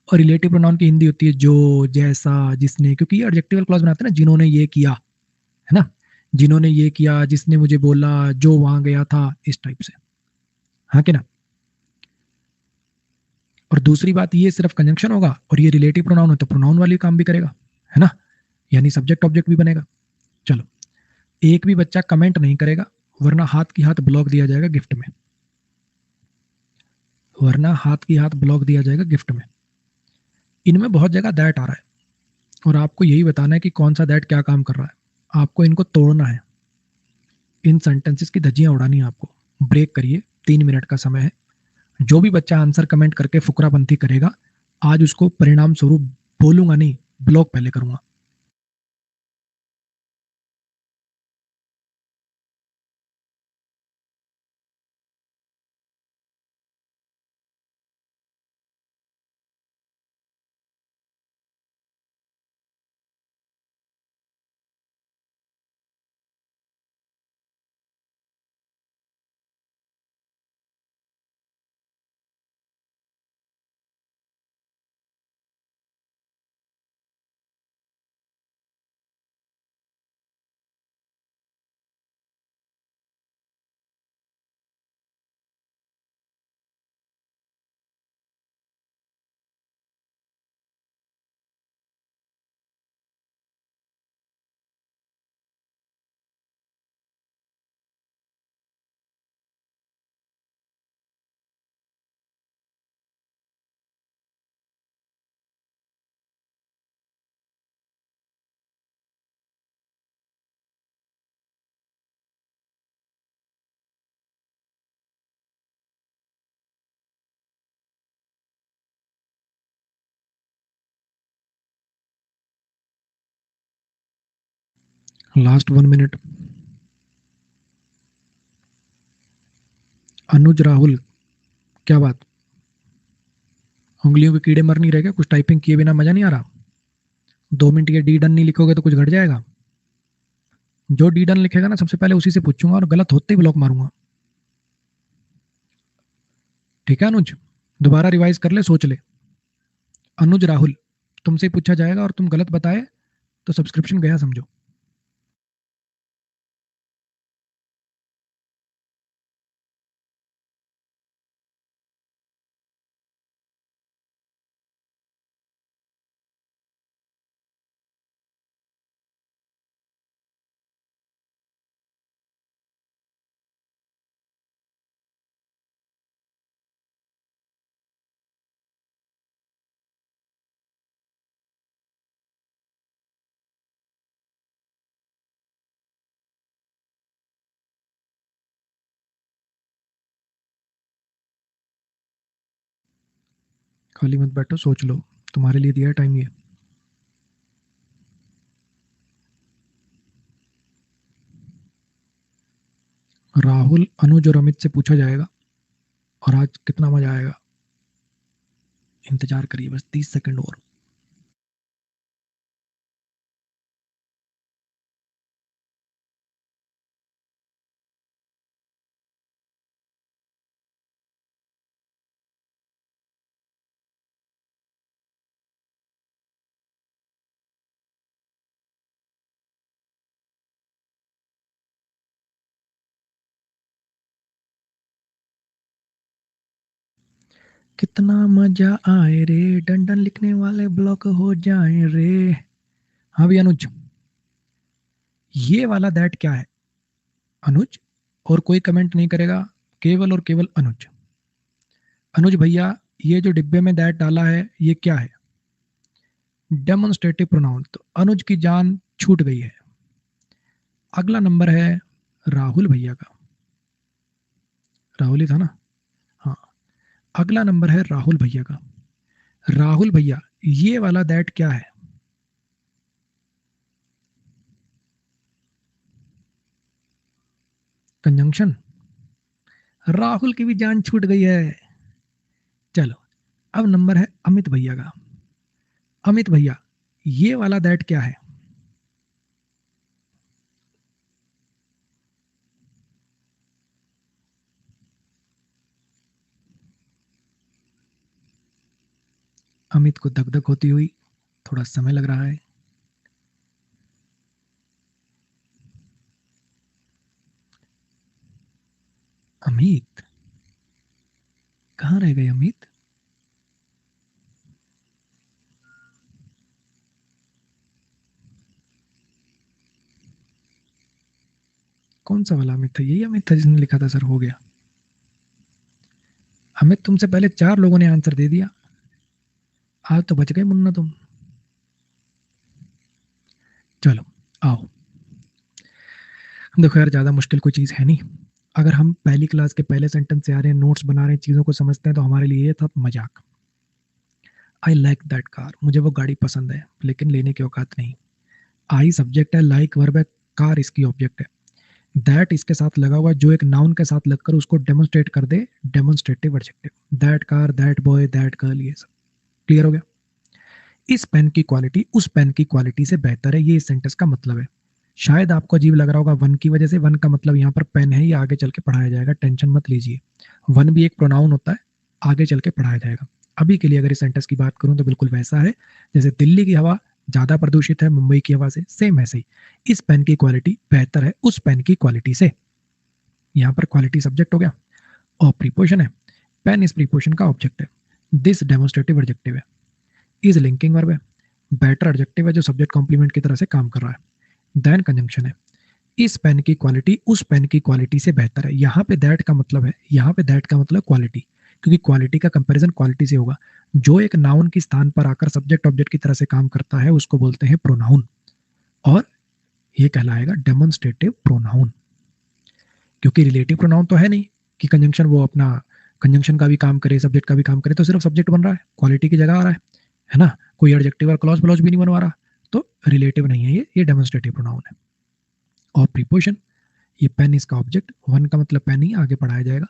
A: और रिलेटिव प्रोनाउन की हिंदी होती है जो, जैसा, जिसने, क्योंकि ये एडजेक्टिवल क्लॉज बनाते हैं ना, जिन्होंने ये किया, है ना। जिन्होंने ये किया, जिसने मुझे बोला, जो वहां गया था, इस टाइप से। हाँ कि ना। और दूसरी बात, ये सिर्फ कंजंक्शन होगा और ये रिलेटिव प्रोनाउन है तो प्रोनाउन वाली काम भी करेगा, है ना, यानी सब्जेक्ट ऑब्जेक्ट भी बनेगा। चलो, एक भी बच्चा कमेंट नहीं करेगा, वरना हाथ की हाथ ब्लॉक दिया जाएगा गिफ्ट में, वरना हाथ की हाथ ब्लॉक दिया जाएगा गिफ्ट में। इनमें बहुत जगह दैट आ रहा है और आपको यही बताना है कि कौन सा दैट क्या काम कर रहा है, आपको इनको तोड़ना है, इन सेंटेंसेस की धज्जियां उड़ानी है आपको। ब्रेक करिए, 3 मिनट का समय है। जो भी बच्चा आंसर कमेंट करके फुकरापंथी करेगा, आज उसको परिणाम स्वरूप बोलूंगा नहीं, ब्लॉक पहले करूंगा। Last 1 minute. अनुज राहुल, क्या बात, उंगलियों के कीड़े मर नहीं रहे क्या? कुछ टाइपिंग किए बिना मजा नहीं आ रहा? 2 मिनट ये डी डन नहीं लिखोगे तो कुछ घट जाएगा? जो डी डन लिखेगा ना सबसे पहले उसी से पूछूंगा और गलत होते ही ब्लॉक मारूंगा। ठीक है अनुज, दोबारा रिवाइज कर ले, सोच ले। अनुज राहुल, तुमसे ही पूछा जाएगा और तुम गलत बताए तो सब्सक्रिप्शन गया समझो। खाली मत बैठो, सोच लो, तुम्हारे लिए दिया टाइम ये। राहुल, अनुज और अमित से पूछा जाएगा और आज कितना मजा आएगा, इंतजार करिए बस 30 सेकंड और। कितना मजा आए रे, डंडन लिखने वाले ब्लॉक हो जाए रे। हाँ भी अनुज, ये वाला दैट क्या है? अनुज, और कोई कमेंट नहीं करेगा, केवल और केवल अनुज। अनुज भैया, ये जो डिब्बे में दैट डाला है ये क्या है? Demonstrative pronoun. तो अनुज की जान छूट गई है। अगला नंबर है राहुल भैया का। राहुल ही था ना? हाँ। अगला नंबर है राहुल भैया का। राहुल भैया, ये वाला दैट क्या है? कंजंक्शन। राहुल की भी जान छूट गई है। चलो, अब नंबर है अमित भैया का। अमित भैया, ये वाला दैट क्या है? अमित को धक धक होती हुई थोड़ा समय लग रहा है। अमित, कहाँ रह गए अमित? कौन सा वाला अमित था? यही अमित था जिसने लिखा था सर हो गया। अमित, तुमसे पहले 4 लोगों ने आंसर दे दिया, आज तो बच गए मुन्ना तुम। चलो आओ, देखो यार, ज्यादा मुश्किल कोई चीज है नहीं। अगर हम पहली क्लास के पहले सेंटेंस से आ रहे हैं, नोट्स बना रहे हैं, चीजों को समझते हैं, तो हमारे लिए ये था मजाक। आई लाइक दैट कार, मुझे वो गाड़ी पसंद है लेकिन लेने की औकात नहीं। आई सब्जेक्ट है, लाइक वर्ब है, कार इसकी ऑब्जेक्ट है। दैट इसके साथ लगा हुआ, जो एक नाउन के साथ लगकर उसको डेमोन्स्ट्रेट कर दे, demonstrative adjective. That car, that boy, that girl, ये सब क्लियर हो गया। इस पेन की क्वालिटी उस पेन की क्वालिटी से बेहतर है, ये इस सेंटेंस का मतलब है। शायद आपको अजीब लग रहा होगा वन की वजह से, वन का मतलब यहाँ पर पेन है, ये आगे चल के पढ़ाया जाएगा, टेंशन मत लीजिए। वन भी एक प्रोनाउन होता है, आगे चल के पढ़ाया जाएगा। अभी के लिए अगर इस सेंटेंस की बात करूं तो बिल्कुल वैसा है जैसे दिल्ली की हवा ज्यादा प्रदूषित है मुंबई की हवा से, सेम ऐसे ही इस पेन की क्वालिटी बेहतर है उस पेन की क्वालिटी से। यहाँ पर क्वालिटी सब्जेक्ट हो गया और प्रीपोजिशन है, पेन इस प्रीपोजिशन का ऑब्जेक्ट है, दिस डेमोन्स्ट्रेटिव एडजेक्टिव है, इज लिंकिंग वर्ब है, बेटर एडजेक्टिव है जो सब्जेक्ट कॉम्प्लीमेंट की तरह से काम कर रहा है, देन कंजंक्शन है। इस पेन की क्वालिटी उस पेन की क्वालिटी से बेहतर है। यहाँ पे दैट का मतलब है, यहाँ पे दैट का मतलब क्वालिटी, क्योंकि क्वालिटी का कंपैरिजन क्वालिटी से होगा। जो एक नाउन की स्थान पर आकर सब्जेक्ट ऑब्जेक्ट की तरह से काम करता है उसको बोलते हैं प्रोनाउन, और ये कहलाएगा डेमोन्स्ट्रेटिव प्रोनाउन। क्योंकि रिलेटिव प्रोनाउन तो है नहीं कि कंजंक्शन वो अपना कंजंक्शन का भी काम करे सब्जेक्ट का भी काम करे, तो सिर्फ सब्जेक्ट बन रहा है, क्वालिटी की जगह आ रहा है ना? कोई एडजेक्टिव और क्लॉज ब्लॉज भी नहीं बनवा रहा, तो रिलेटिव नहीं है, ये डेमोन्स्ट्रेटिव प्रोनाउन है। और प्रीपोजिशन, ये पेन इसका ऑब्जेक्ट, वन का मतलब पेन ही आगे पढ़ाया जाएगा।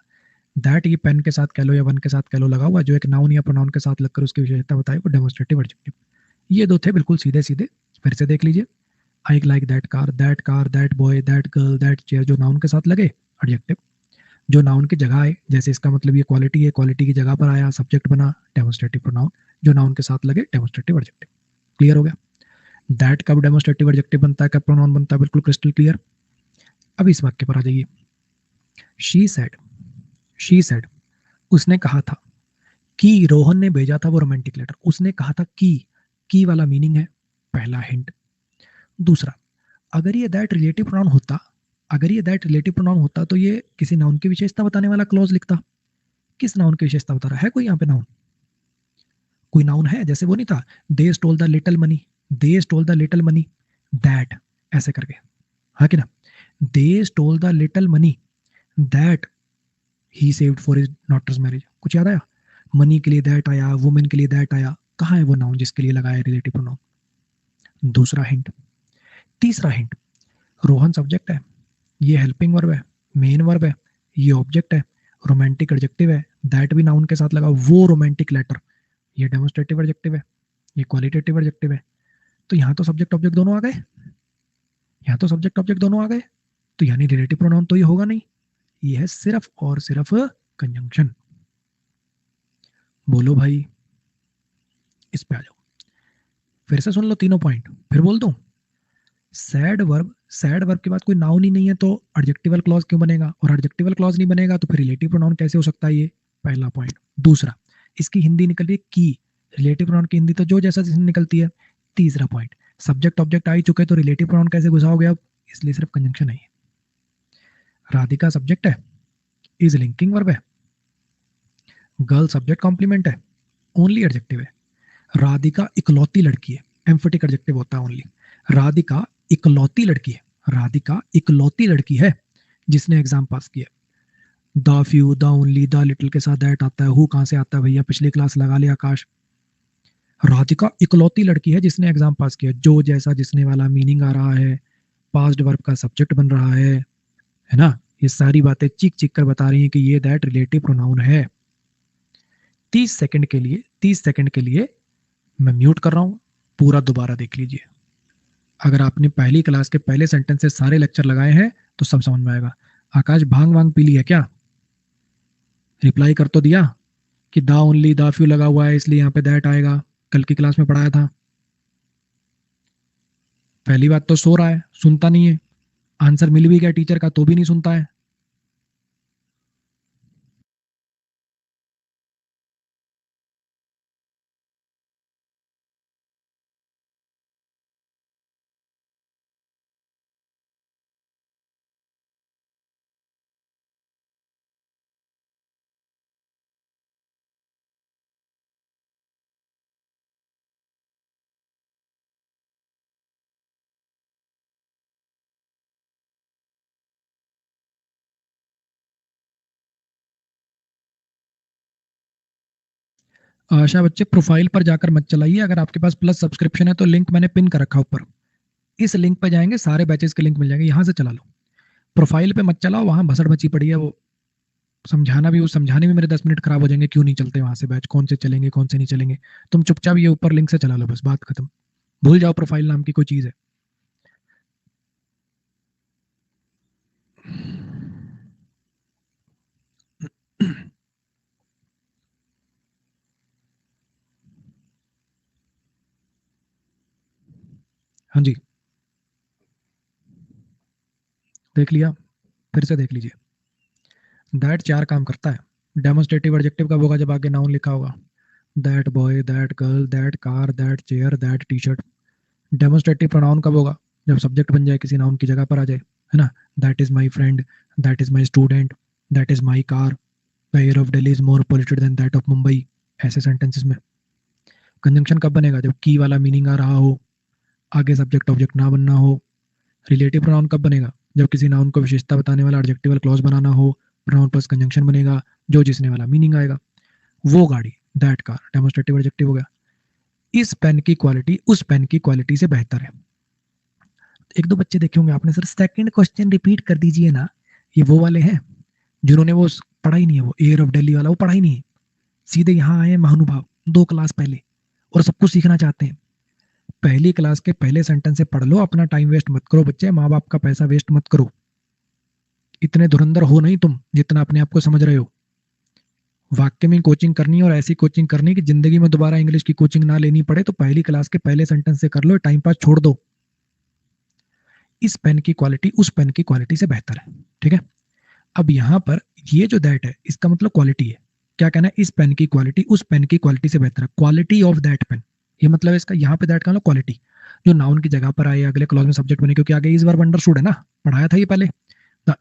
A: दैट ये पेन के साथ कह लो या वन के साथ कह लो लगा हुआ, जो एक नाउन या प्रोनाउन के साथ लगकर उसकी विशेषता बताए, वो डेमोस्ट्रेटिव एडजेक्टिव। ये दो थे बिल्कुल सीधे सीधे, फिर से देख लीजिए। I like that car, that boy, that girl, that chair, जो नाउन के साथ लगे एडजेक्टिव। जो नाउन की जगह है, जैसे इसका मतलब ये क्वालिटी है, क्वालिटी की जगह पर आया, सब्जेक्ट बना, डेमोस्ट्रेटिव प्रोनाउन। जो नाउन के साथ लगे डेमोस्ट्रेटिव एडजेक्टिव। क्लियर हो गया? दैट कब डेमोस्ट्रेटिव एडजेक्टिव बनता है, कब प्रोनाउन बनता है, बिल्कुल क्रिस्टल क्लियर। अब इस वाक्य पर आ जाइए। शी सेड, शी सेड, उसने कहा था कि रोहन ने भेजा था वो रोमांटिक लेटर। उसने कहा था की वाला मीनिंग है, पहला हिंट। दूसरा, अगर ये दैट रिलेटिव प्रोनाउन होता, अगर ये दैट रिलेटिव प्रोनाउन होता तो ये किसी नाउन की विशेषता बताने वाला क्लॉज लिखता। किस नाउन की विशेषता बता रहा है? कोई यहाँ पे नाउन, कोई नाउन है? जैसे वो नहीं था, they stole the little money, they stole the little money, that ऐसे करके, हाँ कि ना? They stole the little money that he saved for his daughter's marriage. कुछ याद आया? मनी के लिए दैट आया, वुमेन के लिए दैट आया, कहाँ है वो नाउन जिसके लिए लगाया रिलेटिव प्रोनाउन? दूसरा हिंट। तीसरा हिंट, रोहन सब्जेक्ट है, ये हेल्पिंग वर्ब है, मेन वर्ब है, ये ऑब्जेक्ट है, रोमांटिक एडजेक्टिव है, दैट भी नाउन के साथ लगा, वो रोमांटिक लेटर, ये डेमोस्ट्रेटिव एडजेक्टिव है, ये क्वालिटेटिव एडजेक्टिव है। तो यहाँ तो सब्जेक्ट ऑब्जेक्ट दोनों आ गए, यहाँ तो सब्जेक्ट ऑब्जेक्ट दोनों आ गए, तो यानी रिलेटिव प्रोनाउन तो ये होगा नहीं, ये है सिर्फ और सिर्फ कंजंक्शन। बोलो भाई, इस पे आ जाओ, फिर से सुन लो तीनों पॉइंट, फिर बोल दूं। सैड वर्ब के बाद कोई नाउन ही नहीं है तो एडजेक्टिवल क्लॉज क्यों बनेगा, और एडजेक्टिवल क्लॉज नहीं बनेगा तो फिर रिलेटिव प्रोनाउन कैसे हो सकता है? ये पहला पॉइंट। दूसरा, इसकी हिंदी निकल रही है की, रिलेटिव प्रोनाउन की हिंदी तो जो जैसा जैसे निकलती है। तीसरा पॉइंट, सब्जेक्ट ऑब्जेक्ट आ ही चुके तो रिलेटिव प्रोनाउन कैसे घुसाओगे अब? इसलिए सिर्फ कंजंक्शन है। राधिका सब्जेक्ट है, इज लिंकिंग वर्ब है, गर्ल सब्जेक्ट कॉम्प्लीमेंट है, ओनली एडजेक्टिव है। राधिका इकलौती लड़की है, एम्फेटिक एडजेक्टिव होता है ओनली। राधिका इकलौती लड़की है, राधिका इकलौती लड़की है जिसने एग्जाम पास किया। The few, the only, the little के साथ दैट आता है। हु कहां से आता है भैया? पिछली क्लास लगा लिया आकाश। राधिका इकलौती लड़की है जिसने एग्जाम पास किया, जो जैसा जिसने वाला मीनिंग आ रहा है, पास्ट वर्ब का सब्जेक्ट बन रहा है ना? ये सारी बातें चिक चिक कर बता रही हैं कि ये दैट रिलेटिव प्रोनाउन है। 30 सेकंड के लिए मैं म्यूट कर रहा हूं, पूरा दोबारा देख लीजिए। अगर आपने पहली क्लास के पहले सेंटेंस से सारे लेक्चर लगाए हैं तो सब समझ में आएगा। आकाश भांग वांग पी ली है क्या? रिप्लाई कर तो दिया कि दा ओनली दा फ्यू लगा हुआ है इसलिए यहाँ पे दैट आएगा, कल की क्लास में पढ़ाया था। पहली बात तो सो रहा है, सुनता नहीं है, आंसर मिल भी गया टीचर का तो भी नहीं सुनता है। आशा बच्चे, प्रोफाइल पर जाकर मत चलाइए, अगर आपके पास प्लस सब्सक्रिप्शन है तो लिंक मैंने पिन कर रखा ऊपर, इस लिंक पे जाएंगे सारे बैचेस के लिंक मिल जाएंगे, यहाँ से चला लो। प्रोफाइल पे मत चलाओ, वहां भसड़ मची पड़ी है, वो समझाना भी, वो समझाने में मेरे 10 मिनट खराब हो जाएंगे, क्यों नहीं चलते वहां से बैच, कौन से चलेंगे कौन से नहीं चलेंगे। तुम चुपचाप ये ऊपर लिंक से चला लो, बस बात खत्म। भूल जाओ प्रोफाइल नाम की कोई चीज है। हाँ जी, देख लिया, फिर से देख लीजिए। दैट चार काम करता है। डेमोस्ट्रेटिव एडजेक्टिव कब होगा? जब आगे नाउन लिखा होगा। That boy, that girl, that car, that chair, that T shirt. Demonstrative pronoun कब होगा? जब सब्जेक्ट बन जाए, किसी नाउन की जगह पर आ जाए, है ना? That is my friend, that is my student, that is my car, the air of Delhi is more polluted than that of Mumbai. ऐसे सेंटेंसेस में कंजंक्शन कब बनेगा? जब की वाला मीनिंग आ रहा हो, आगे सब्जेक्ट ऑब्जेक्ट ना बनना हो। रिलेटिव प्रोनाउन कब बनेगा? जब किसी नाउन को विशेषता बताने वाला एडजेक्टिवल क्लॉज बनाना हो, प्रोनाउन प्लस कंजंक्शन बनेगा, जो जिसने वाला मीनिंग आएगा। वो गाड़ी, दैट कार, डेमोस्ट्रेटिव एडजेक्टिव हो गया। इस पेन की क्वालिटी उस पेन की क्वालिटी से बेहतर है। एक दो बच्चे देखे होंगे आपने, सर सेकंड क्वेश्चन रिपीट कर दीजिए ना। ये वो वाले हैं जिन्होंने वो पढ़ा ही नहीं है, वो एयर ऑफ दिल्ली वाला वो पढ़ा ही नहीं है, सीधे यहाँ आए महानुभाव 2 क्लास पहले और सब कुछ सीखना चाहते हैं। पहली क्लास के पहले सेंटेंस से पढ़ लो, अपना टाइम वेस्ट मत करो बच्चे, माँ बाप का पैसा वेस्ट मत करो। इतने धुरंधर हो नहीं तुम जितना अपने आप को समझ रहे हो। वाक्य में कोचिंग करनी है और ऐसी कोचिंग करनी है कि जिंदगी में दोबारा इंग्लिश की कोचिंग ना लेनी पड़े, तो पहली क्लास के पहले सेंटेंस से कर लो, टाइम पास छोड़ दो। इस पेन की क्वालिटी उस पेन की क्वालिटी से बेहतर है, ठीक है। अब यहां पर ये जो दैट है इसका मतलब क्वालिटी है। क्या कहना है, इस पेन की क्वालिटी उस पेन की क्वालिटी से बेहतर है, क्वालिटी ऑफ दैट पेन। ये मतलब इसका यहाँ पे दैट का मतलब क्वालिटी, जो नाउन की जगह पर आए अगले क्लॉज में सब्जेक्ट बने, क्योंकि आगे इस बार अंडरस्टूड है ना, पढ़ाया था ये पहले। The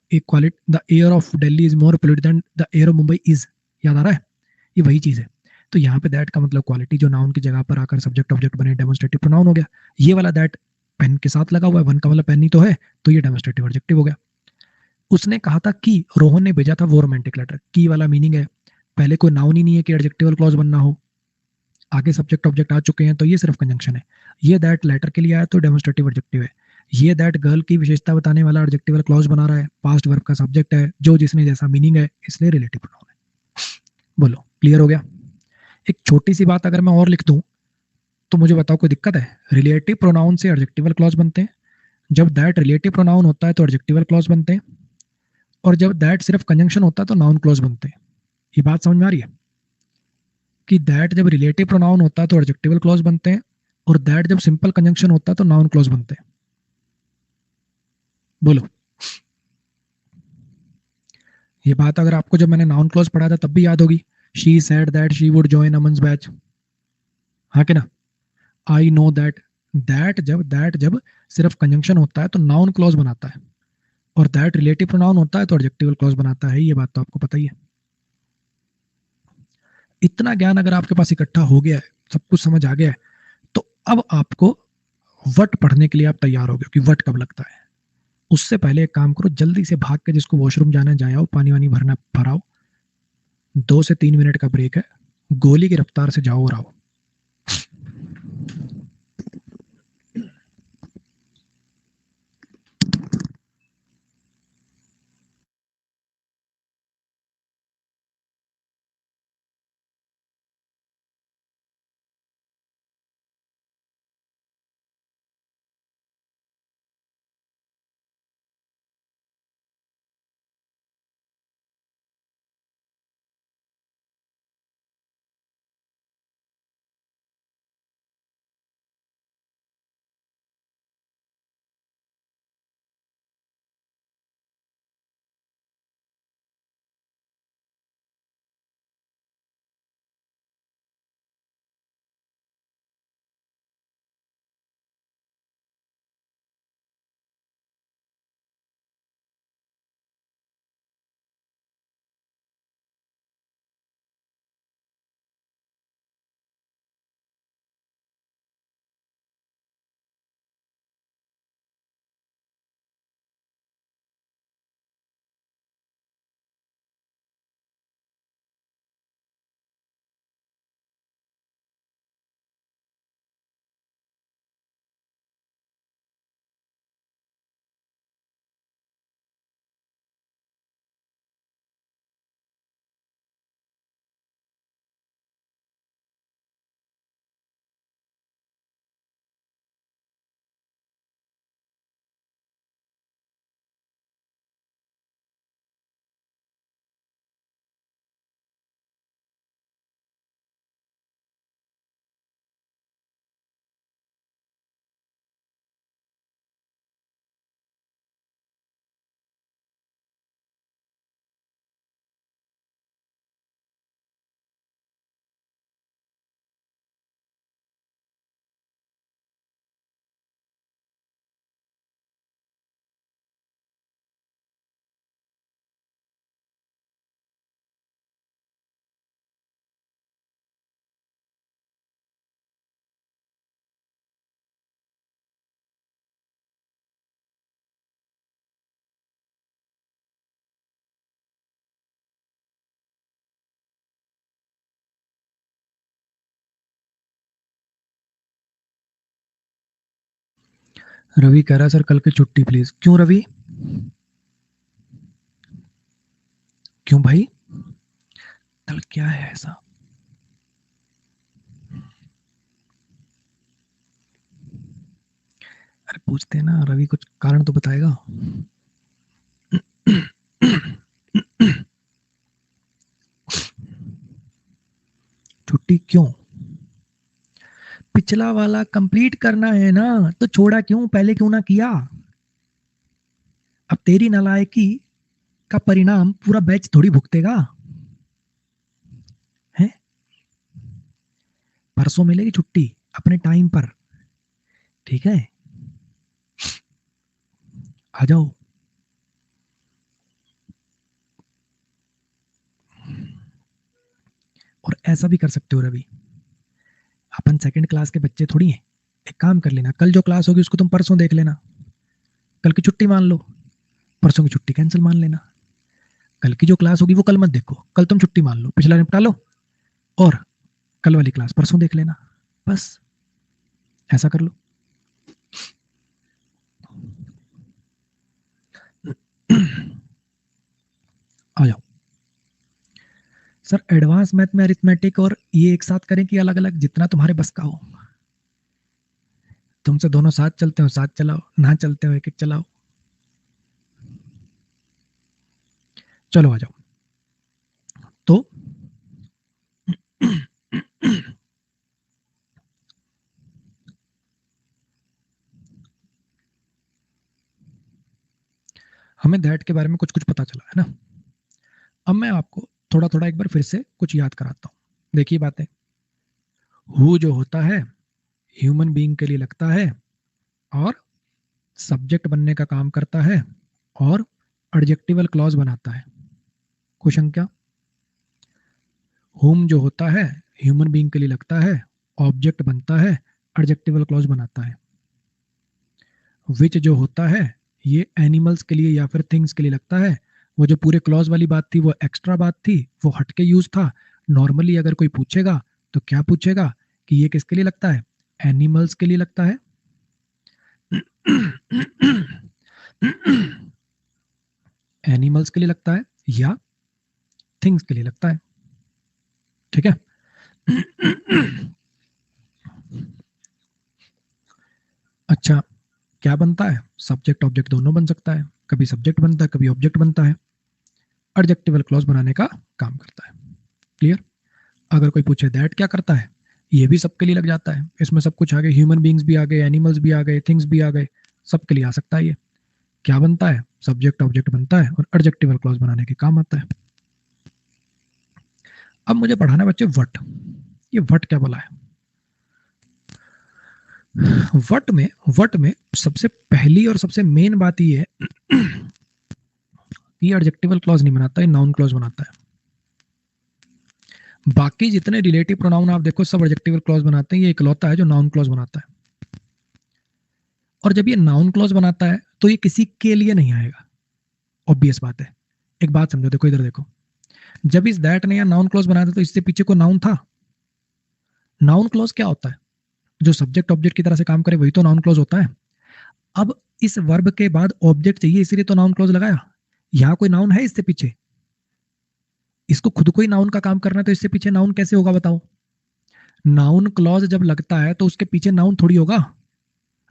A: air of Delhi is more polluted than the air of Mumbai is, याद आ रहा है, ये वही चीज है। तो यहाँ पे दैट का मतलब क्वालिटी, जो नाउन की जगह पर आकर सब्जेक्ट ऑब्जेक्ट बने, डेमोन्स्ट्रेटिव प्रोनाउन हो गया। ये वाला दैट पेन के साथ लगा हुआ है, वन का मतलब पेन ही तो है, तो ये डेमोन्स्ट्रेटिव एडजेक्टिव हो गया। उसने कहा था कि रोहन ने भेजा था वो रोमांटिक लेटर, की वाला मीनिंग है पहले कोई नाउन ही नहीं है कि एडजेक्टिवल क्लॉज बनना हो, आगे सब्जेक्ट ऑब्जेक्ट आ चुके हैं, तो ये सिर्फ कंजंक्शन है। ये दैट लेटर के लिए आया तो डेमोन्स्ट्रेटिव एडजेक्टिव है। ये दैट गर्ल की विशेषता बताने वाला एडजेक्टिवल क्लॉज बना रहा है, पास्ट वर्ब का सब्जेक्ट है, जो जिसने जैसा मीनिंग है, इसलिए रिलेटिव प्रोनाउन है। बोलो क्लियर हो गया। एक छोटी सी बात अगर मैं और लिख दूं तो मुझे बताओ कोई दिक्कत है। रिलेटिव प्रोनाउन से एडजेक्टिवल क्लॉज बनते हैं, जब दैट रिलेटिव प्रोनाउन होता है तो एडजेक्टिवल क्लॉज बनते हैं, और जब दैट सिर्फ कंजंक्शन होता है तो नाउन क्लॉज बनते हैं। ये बात समझ में आ रही है कि दैट जब रिलेटिव प्रोनाउन होता है तो एडजेक्टिवल क्लॉज बनते हैं, और दैट जब सिंपल कंजंक्शन होता है तो नाउन क्लॉज बनते हैं। बोलो। ये बात अगर आपको जब मैंने नाउन क्लॉज पढ़ा था तब भी याद होगी। She said that she would join Aman's batch, हाँ कि ना। आई नो दैट, दैट जब सिर्फ कंजंक्शन होता है तो नाउन क्लॉज बनाता है, और दैट रिलेटिव प्रोनाउन होता है तो एडजेक्टिवल क्लॉज बनाता है। ये बात तो आपको पता ही है। इतना ज्ञान अगर आपके पास इकट्ठा हो गया है, सब कुछ समझ आ गया है, तो अब आपको वट पढ़ने के लिए आप तैयार हो गए कि वट कब लगता है। उससे पहले एक काम करो, जल्दी से भाग के जिसको वॉशरूम जाना है जाए आओ, पानी वानी भरना भराओ, 2 से 3 मिनट का ब्रेक है, गोली की रफ्तार से जाओ और आओ। रवि कह रहा है सर कल की छुट्टी प्लीज। क्यों रवि? क्यों भाई? कल क्या है ऐसा? अरे पूछते हैं ना, रवि कुछ कारण तो बताएगा। छुट्टी क्यों? पिछला वाला कंप्लीट करना है ना, तो छोड़ा क्यों? पहले क्यों ना किया? अब तेरी नालायकी का परिणाम पूरा बैच थोड़ी भुगतेगा। है? परसों मिलेगी छुट्टी अपने टाइम पर। ठीक है, आ जाओ। और ऐसा भी कर सकते हो रवि, अपन सेकंड क्लास के बच्चे थोड़ी हैं। एक काम कर लेना, कल जो क्लास होगी उसको तुम परसों देख लेना। कल की छुट्टी मान लो, परसों की छुट्टी कैंसिल मान लेना। कल की जो क्लास होगी वो कल मत देखो, कल तुम छुट्टी मान लो, पिछला निपटा लो, और कल वाली क्लास परसों देख लेना। बस ऐसा कर लो। आ जाओ। सर एडवांस मैथ में अरिथमेटिक और ये एक साथ करें कि अलग अलग? जितना तुम्हारे बस का हो। तुमसे दोनों साथ चलते हो साथ चलाओ, ना चलते हो एक एक चलाओ। चलो आ जाओ। तो हमें दैट के बारे में कुछ कुछ पता चला है ना। अब मैं आपको थोड़ा थोड़ा एक बार फिर से कुछ याद कराता हूँ। देखिए बातें, हु जो होता है ह्यूमन बीइंग के लिए लगता है, और सब्जेक्ट बनने का काम करता है, और एडजेक्टिवल क्लॉज बनाता है। क्वेश्चन क्या? होम जो होता है ह्यूमन बीइंग के लिए लगता है, ऑब्जेक्ट बनता है, एडजेक्टिवल क्लॉज बनाता है। विच जो होता है ये एनिमल्स के लिए या फिर थिंग्स के लिए लगता है। वो जो पूरे क्लॉज वाली बात थी वो एक्स्ट्रा बात थी, वो हटके यूज था। नॉर्मली अगर कोई पूछेगा तो क्या पूछेगा कि ये किसके लिए लगता है? एनिमल्स के लिए लगता है। एनिमल्स के लिए लगता है या थिंग्स के लिए लगता है। ठीक है। अच्छा, क्या बनता है? सब्जेक्ट ऑब्जेक्ट दोनों बन सकता है, कभी सब्जेक्ट बनता है कभी ऑब्जेक्ट बनता है। एडजेक्टिवल क्लॉज बनाने का काम करता है। क्लियर? अगर कोई पूछे दैट क्या करता है, ये भी सबके लिए लग जाता है। इसमें सब कुछ आ गए, ह्यूमन बींग्स भी आ गए, एनिमल्स भी आ गए, थिंग्स भी आ गए, सबके लिए आ सकता है। ये क्या बनता है? सब्जेक्ट ऑब्जेक्ट बनता है और एडजेक्टिवल क्लॉज बनाने के काम आता है। अब मुझे पढ़ाना बच्चे वट। ये वट क्या बोला है? वट में सबसे पहली और सबसे मेन बात ये है कि एडजेक्टिवल क्लॉज नहीं बनाता है, नाउन क्लॉज बनाता है। बाकी जितने रिलेटिव प्रोनाउन आप देखो सब एडजेक्टिवल क्लॉज बनाते हैं, ये इकलौता है जो नाउन क्लॉज बनाता है। और जब ये नाउन क्लॉज बनाता है तो ये किसी के लिए नहीं आएगा, ऑब्वियस बात है। एक बात समझो, देखो इधर देखो, जब इस दैट ने या नाउन क्लॉज बनाया था तो इससे पीछे को नाउन था। नाउन क्लॉज क्या होता है? जो सब्जेक्ट ऑब्जेक्ट की तरह से काम करे वही तो नाउन क्लॉज होता है। अब इस वर्ब के बाद ऑब्जेक्ट चाहिए, इसीलिए तो नाउन क्लॉज लगाया। यहां कोई नाउन है इससे पीछे? इसको खुद को ही नाउन का काम करना है तो इससे पीछे नाउन कैसे होगा बताओ? नाउन क्लॉज जब लगता है तो उसके पीछे नाउन थोड़ी होगा।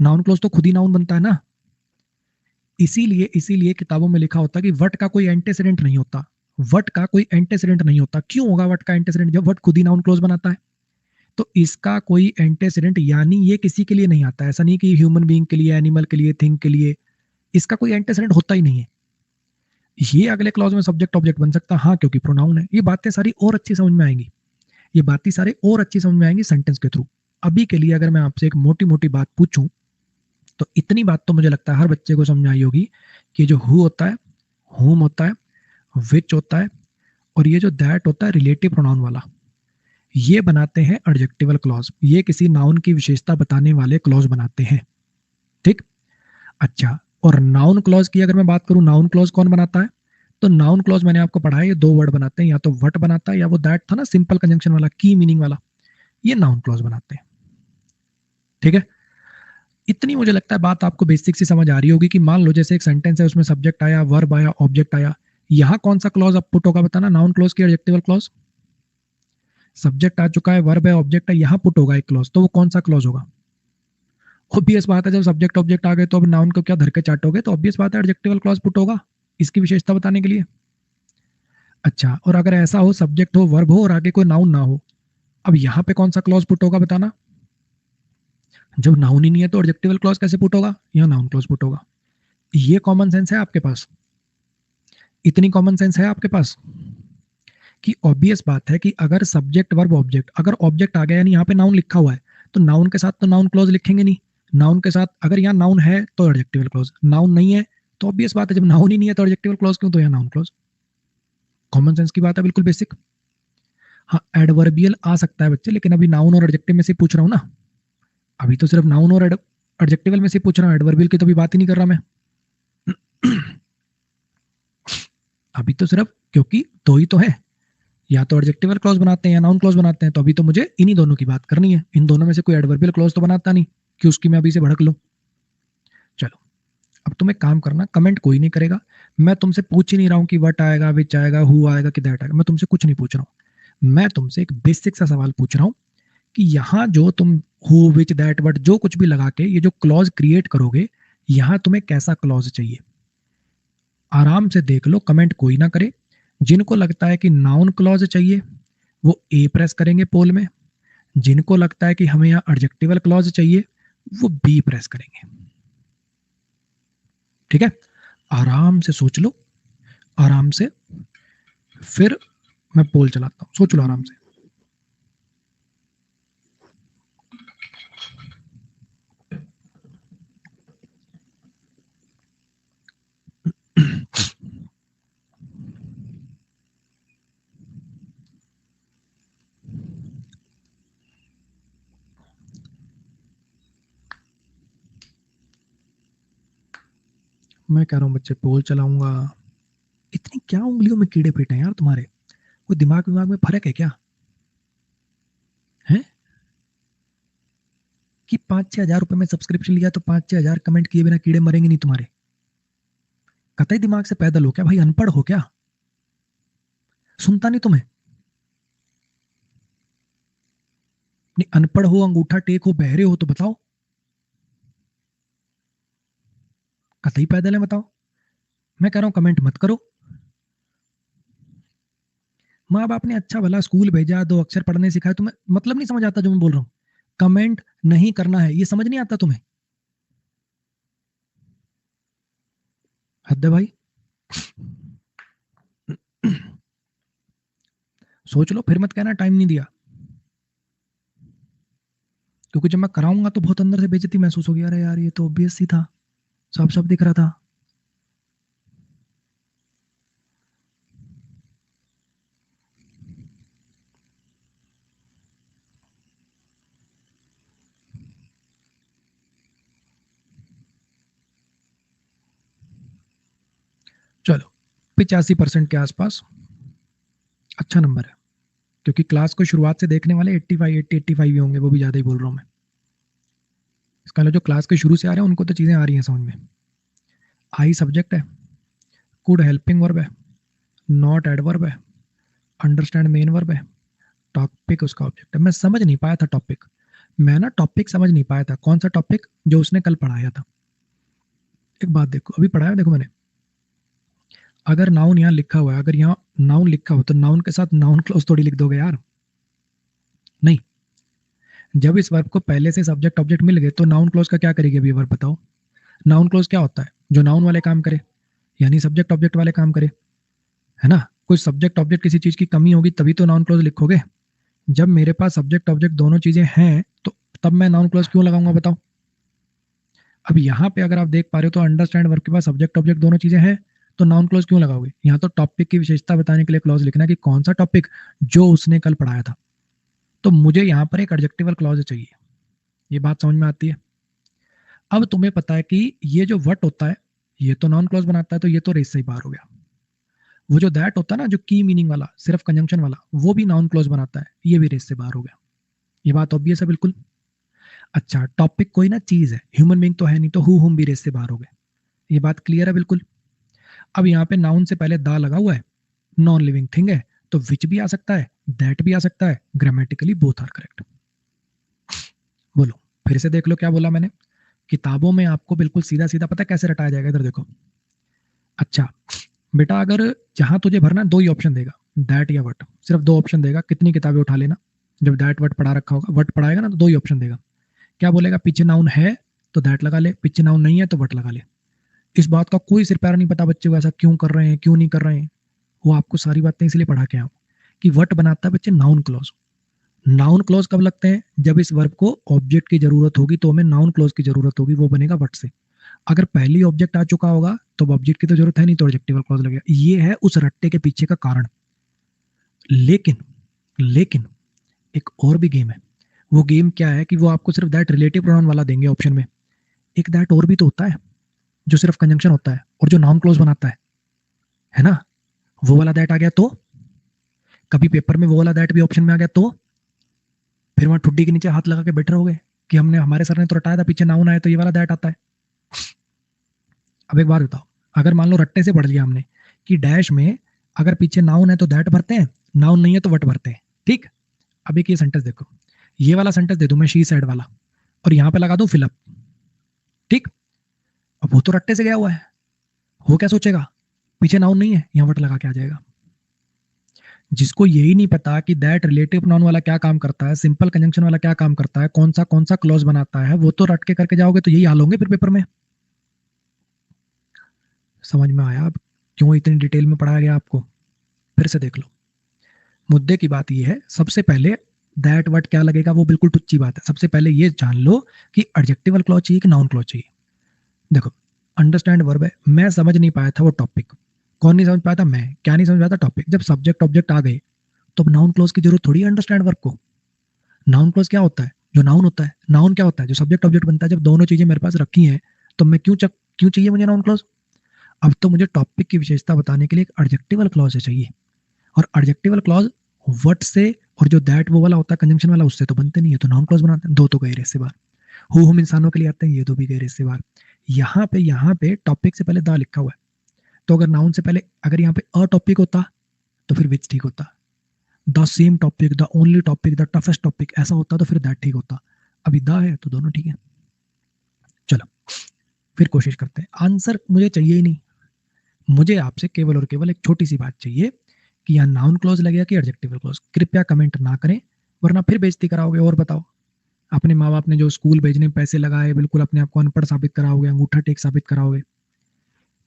A: नाउन क्लॉज तो खुद ही नाउन बनता है ना। इसीलिए इसीलिए किताबों में लिखा होता है कि वट का कोई एंटेसिडेंट नहीं होता। वट का कोई एंटेसिडेंट नहीं होता। क्यों होगा वट का एंटेसिडेंट जब वट खुद ही नाउन क्लॉज बनाता है? तो इसका कोई एंटेसिडेंट, यानी ये किसी के लिए नहीं आता। ऐसा नहीं कि ह्यूमन बीइंग के लिए, एनिमल के लिए, थिंग के लिए, इसका कोई एंटेसिडेंट होता ही नहीं है। ये अगले क्लॉज में सब्जेक्ट ऑब्जेक्ट बन सकता है, हाँ, क्योंकि प्रोनाउन है। ये बातें सारी और अच्छी समझ में आएंगी, ये बातें सारी और अच्छी समझ में आएंगी सेंटेंस के थ्रू। अभी के लिए अगर मैं आपसे एक मोटी मोटी बात पूछूं तो इतनी बात तो मुझे लगता है हर बच्चे को समझ आई होगी कि जो हु होता है, होम होता है, विच होता है, और ये जो दैट होता है रिलेटिव प्रोनाउन वाला, ये बनाते हैं एडजेक्टिवल क्लॉज। ये किसी नाउन की विशेषता बताने वाले क्लॉज बनाते हैं। ठीक। अच्छा, और नाउन क्लॉज की अगर मैं बात करूं, नाउन क्लॉज कौन बनाता है? तो नाउन क्लॉज मैंने आपको पढ़ाया, ये दो वर्ड बनाते हैं, या तो वट बनाता है या वो दैट था ना, सिंपल कंजंक्शन वाला, की मीनिंग वाला, ये नाउन क्लॉज बनाते हैं। ठीक है। इतनी मुझे लगता है बात आपको बेसिक सी समझ आ रही होगी कि मान लो जैसे एक सेंटेंस है, उसमें सब्जेक्ट आया, वर्ब आया, ऑब्जेक्ट आया, यहां कौन सा क्लॉज अब पुट होगा बताना, नाउन क्लॉज की एडजेक्टिवल क्लॉज? सब्जेक्ट आ चुका है, वर्ब है, ऑब्जेक्ट है, यहां पुट होगा एक क्लॉज, तो वो कौन सा क्लॉज होगा? ऑब्वियस बात है, जब सब्जेक्ट ऑब्जेक्ट आ गए तो अब नाउन को क्या धर के चाटोगे, तो ऑब्वियस बात है एडजेक्टिवल क्लॉज पुट होगा इसकी विशेषता बताने के लिए। अच्छा, और अगर ऐसा हो सब्जेक्ट हो, वर्ब हो और आगे कोई नाउन ना हो, अब यहां पे कौन सा क्लॉज पुट होगा बताना? जब नाउन ही नहीं है तो एडजेक्टिवल क्लॉज कैसे पुट होगा? यहाँ नाउन क्लॉज पुट होगा। ये कॉमन सेंस है आपके पास? इतनी कॉमन सेंस है आपके पास कि ऑब्वियस बात है कि अगर सब्जेक्ट वर्ब ऑब्जेक्ट, अगर ऑब्जेक्ट आ गया यानी यहाँ पे नाउन लिखा हुआ है, तो नाउन के साथ तो नाउन क्लॉज लिखेंगे नहीं। नाउन के साथ अगर यहाँ नाउन है तो एडजेक्टिवल क्लॉज, नाउन नहीं है तो ऑब्वियस बात है जब नाउन ही नहीं है तो एडजेक्टिवल क्लॉज क्यों, तो यहाँ नाउन क्लॉज। कॉमन सेंस की बात है, बिल्कुल बेसिक। हाँ, एडवर्बियल आ सकता है बच्चे, लेकिन अभी नाउन और एडजेक्टिव में से पूछ रहा हूँ ना, अभी तो सिर्फ नाउन और एडजेक्टिवल में से पूछ रहा हूँ, एडवर्बियल की तो अभी बात ही नहीं कर रहा मैं। अभी तो सिर्फ, क्योंकि दो ही तो है, या तो एडजेक्टिवल क्लॉज बनाते हैं या नाउन क्लॉज बनाते हैं, तो अभी तो मुझे इन्हीं दोनों की बात करनी है। इन दोनों में से कोई एडवर्बियल क्लॉज तो बनाता नहीं कि उसकी मैं अभी से भड़क लूं। चलो, अब तुम एक काम करना, कमेंट कोई नहीं करेगा, मैं तुमसे पूछ ही नहीं रहा हूं कि वट आएगा, विच आएगा, हु आएगा कि दैट आएगा, मैं तुमसे कुछ नहीं पूछ रहा हूं। मैं तुमसे एक बेसिक सा सवाल पूछ रहा हूं कि यहां जो तुम हु, विच, दैट, वट जो कुछ भी लगा के ये जो क्लॉज क्रिएट करोगे, यहां तुम्हें कैसा क्लॉज चाहिए? आराम से देख लो, कमेंट कोई ना करे। जिनको लगता है कि नाउन क्लॉज चाहिए वो ए प्रेस करेंगे पोल में, जिनको लगता है कि हमें यहाँ एडजेक्टिवल क्लॉज चाहिए वो बी प्रेस करेंगे। ठीक है, आराम से सोच लो, आराम से, फिर मैं पोल चलाता हूं, सोच लो आराम से। मैं कह रहा हूं बच्चे पोल चलाऊंगा। इतनी क्या उंगलियों में कीड़े पीटे हैं यार तुम्हारे, कोई दिमाग विमाग में फर्क है क्या? है कि 5-6 हजार रुपए में सब्सक्रिप्शन लिया तो 5-6 हजार कमेंट किए बिना कीड़े मरेंगे नहीं तुम्हारे? कतई दिमाग से पैदल हो क्या भाई, अनपढ़ हो क्या? सुनता नहीं तुम्हें? नहीं, अनपढ़ हो, अंगूठा टेक हो, बहरे हो तो बताओ, कतई पैदल है बताओ। मैं कह रहा हूं कमेंट मत करो। माँ बाप ने अच्छा भला स्कूल भेजा, 2 अक्षर पढ़ने सिखाए, तुम्हें मतलब नहीं समझ आता जो मैं बोल रहा हूँ? कमेंट नहीं करना है, ये समझ नहीं आता तुम्हें? हद है भाई। सोच लो, फिर मत कहना टाइम नहीं दिया, क्योंकि जब मैं कराऊंगा तो बहुत अंदर से बेइज्जती महसूस होगी, अरे यार ये तो ऑब्वियस ही था, सब सब दिख रहा था। चलो, 85% के आसपास अच्छा नंबर है, क्योंकि क्लास को शुरुआत से देखने वाले 85, 80, 85 ही होंगे, वो भी ज्यादा ही बोल रहा हूँ मैं। इसका मतलब जो क्लास के शुरू से आ रहे हैं उनको तो चीजें आ रही हैं समझ में। आई सब्जेक्ट है, कुड हेल्पिंग वर्ब है, नॉट एडवर्ब है, अंडरस्टैंड मेन वर्ब है, टॉपिक उसका ऑब्जेक्ट है। मैं समझ नहीं पाया था टॉपिक, मैं ना टॉपिक समझ नहीं पाया था, कौन सा टॉपिक? जो उसने कल पढ़ाया था। एक बात देखो, अभी पढ़ाया देखो मैंने, अगर नाउन यहाँ लिखा हुआ है, अगर यहाँ नाउन लिखा हो तो नाउन के साथ नाउन क्लॉज थोड़ी लिख दोगे यार, नहीं। जब इस वर्ब को पहले से सब्जेक्ट ऑब्जेक्ट मिल गए तो नाउन क्लॉज का क्या करेगी अभी वर्ब बताओ? नाउन क्लॉज क्या होता है? जो नाउन वाले काम करे, यानी सब्जेक्ट ऑब्जेक्ट वाले काम करे, है ना? कोई सब्जेक्ट ऑब्जेक्ट किसी चीज की कमी होगी तभी तो नाउन क्लॉज लिखोगे। जब मेरे पास सब्जेक्ट ऑब्जेक्ट दोनों चीजें हैं तो तब मैं नाउन क्लॉज क्यों लगाऊंगा बताओ? अब यहाँ पे अगर आप देख पा रहे हो तो अंडरस्टैंड वर्ब के पास सब्जेक्ट ऑब्जेक्ट दोनों चीजें हैं, तो नाउन क्लॉज क्यों लगाओगे? यहाँ तो टॉपिक की विशेषता बताने के लिए क्लॉज लिखना है कि कौन सा टॉपिक, जो उसने कल पढ़ाया था। तो मुझे यहाँ पर एक एडजेक्टिवल क्लॉज चाहिए। ये बात समझ में आती है? अब तुम्हें पता है कि ये जो वट होता है ये तो नाउन क्लॉज बनाता है, तो ये तो रेस से ही बाहर हो गया। वो जो दैट होता है ना, जो की मीनिंग वाला, सिर्फ कंजंक्शन वाला, वो भी नाउन क्लॉज बनाता है, ये भी रेस से बाहर हो गया। ये बात ऑब्वियस है बिल्कुल। अच्छा, टॉपिक कोई ना चीज है, ह्यूमन बीइंग तो है नहीं, तो हु हुम भी रेस से बाहर हो गए। ये बात क्लियर है बिल्कुल। अब यहाँ पे नाउन से पहले दा लगा हुआ है, नॉन लिविंग थिंग है, तो विच भी आ सकता है, दैट भी आ सकता है, ग्रामेटिकली बोथ आर करेक्ट। बोलो, फिर से देख लो क्या बोला मैंने। किताबों में आपको बिल्कुल सीधा सीधा पता है कैसे रटाया जाएगा, इधर देखो। अच्छा बेटा, अगर जहां तुझे भरना दो ही ऑप्शन देगा, दैट या वट, सिर्फ दो ऑप्शन देगा, कितनी किताबें उठा लेना। जब दैट वट पढ़ा रखा होगा, वट पढ़ाएगा ना, तो दो ही ऑप्शन देगा। क्या बोलेगा, पीछे नाउन है तो दैट लगा ले, पीछे नाउन नहीं है तो वट लगा ले। इस बात का कोई सिर पैर नहीं पता बच्चे को, ऐसा क्यों कर रहे हैं क्यों नहीं कर रहे हैं। वो आपको सारी बातें इसलिए पढ़ा के आऊँ कि वट बनाता है बच्चे नाउन क्लॉज। नाउन क्लॉज कब लगते हैं, जब इस वर्ब को ऑब्जेक्ट की जरूरत होगी, तो हमें नाउन क्लॉज की जरूरत होगी, वो बनेगा वट से। अगर पहली ऑब्जेक्ट आ चुका होगा तो ऑब्जेक्ट की तो जरूरत है नहीं, तो एडजेक्टिवल क्लॉज लगेगा। ये है उस रट्टे के पीछे का कारण। लेकिन लेकिन एक और भी गेम है। वो गेम क्या है कि वो आपको सिर्फ दैट रिलेटिव प्रोनाउन वाला देंगे ऑप्शन में। एक दैट और भी तो होता है जो सिर्फ कंजंक्शन होता है और जो नाउन क्लॉज बनाता है ना। वो वाला दैट आ गया तो, कभी पेपर में वो वाला दैट भी ऑप्शन में आ गया तो, फिर वहां ठुड्डी के नीचे हाथ लगा के बैठे रहोगे कि हमने, हमारे सर ने तो रटाया था, पीछे नाउन आया तो ये वाला दैट आता है। अब एक बात बताओ, अगर मान लो रट्टे से पढ़ लिया हमने कि डैश में अगर पीछे नाउन है तो दैट भरते हैं, नाउन नहीं है तो वट भरते हैं, ठीक। अब एक ये सेंटेंस देखो, ये वाला सेंटेंस दे दूं मैं शी साइड वाला, और यहां पे लगा दूं फिलअप, ठीक। अब वो तो रट्टे से गया हुआ है, वो क्या सोचेगा, पीछे नाउन नहीं है, यहां वट लगा के आ जाएगा। जिसको यही नहीं पता कि दैट रिलेटिव नाउन वाला क्या काम करता है, सिंपल कंजंक्शन वाला क्या काम करता है, कौन सा क्लॉज बनाता है, वो तो रट के करके जाओगे तो यही हाल होंगे फिर पेपर में। समझ में आया अब क्यों इतनी डिटेल में पढ़ाया गया आपको। फिर से देख लो, मुद्दे की बात यह है, सबसे पहले दैट वट क्या लगेगा वो बिल्कुल टुच्ची बात है। सबसे पहले ये जान लो कि एडजेक्टिवल क्लॉज चाहिए कि नाउन क्लॉज चाहिए। देखो, अंडरस्टैंड वर्ब है, मैं समझ नहीं पाया था वो टॉपिक। कौन नहीं समझ पाया था, मैं। क्या नहीं समझ पाया था, टॉपिक। जब सब्जेक्ट ऑब्जेक्ट आ गए तो नाउन क्लॉज की जरूरत थोड़ी है अंडरस्टैंड वर्ब को। नाउन क्लॉज क्या होता है, जो नाउन होता है। नाउन क्या होता है, जो सब्जेक्ट ऑब्जेक्ट बनता है। जब दोनों चीजें मेरे पास रखी हैं तो मैं क्यों चाहिए मुझे नाउन क्लॉज। अब तो मुझे टॉपिक की विशेषता बताने के लिए एक एडजेक्टिवल क्लॉज चाहिए, और एडजेक्टिवल क्लॉज वट से, और जो दैट वो वाला होता है कंजंक्शन वाला, उससे तो बनते नहीं है, तो नाउन क्लॉज बनाते हैं। दो तो गए रेस से बाहर। हु हम इंसानों के लिए आते हैं, ये दो भी गए रेस से बाहर। यहाँ पे टॉपिक से पहले दा लिखा हुआ है, तो अगर नाउन से पहले अगर यहाँ पे अ टॉपिक होता तो फिर विच ठीक होता। The same topic, the only topic, the toughest topic ऐसा होता तो फिर दैट ठीक होता। अभी द है तो दोनों ठीक है। चलो फिर कोशिश करते हैं। आंसर मुझे चाहिए ही नहीं, मुझे आपसे केवल और केवल एक छोटी सी बात चाहिए कि यहाँ नाउन क्लॉज लगेगा कि एडजेक्टिवल क्लॉज। कृपया कमेंट ना करें, वरना फिर बेइज्जती कराओगे। और बताओ, अपने माँ बाप ने जो स्कूल भेजने में पैसे लगाए, बिल्कुल अपने आप को अनपढ़ साबित कराओगे, अंगूठा टेक साबित कराओगे।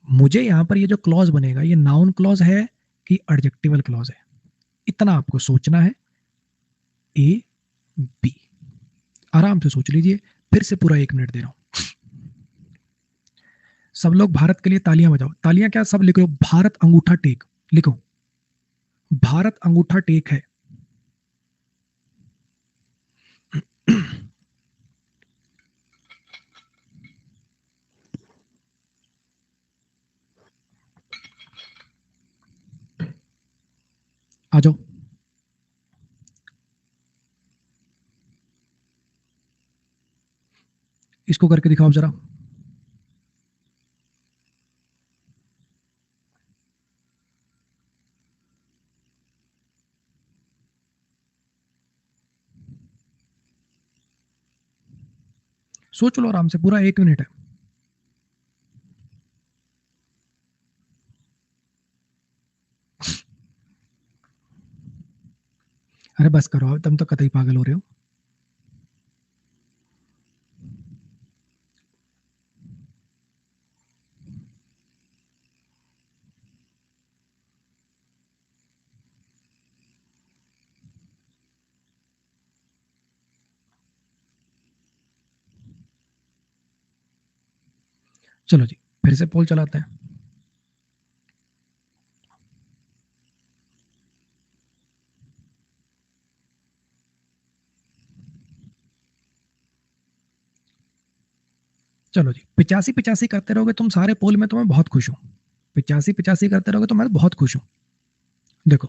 A: मुझे यहाँ पर ये जो क्लॉज बनेगा, ये नाउन क्लॉज है कि एडजेक्टिवल क्लॉज है, इतना आपको सोचना है। ए बी, आराम से सोच लीजिए। फिर से पूरा 1 मिनट दे रहा हूं। सब लोग भारत के लिए तालियां बजाओ। तालियां क्या, सब लिखो भारत अंगूठा टेक, लिखो भारत अंगूठा टेक है। आ जाओ, इसको करके दिखाओ जरा। सोच लो आराम से, पूरा 1 मिनट है। अरे बस करो, तुम तो कतई पागल हो रहे हो। चलो जी, फिर से पोल चलाते हैं। चलो जी, 85-85 करते रहोगे तुम सारे पोल में, तो मैं बहुत खुश हूं। 85-85 करते रहोगे तो मैं बहुत खुश हूं। देखो,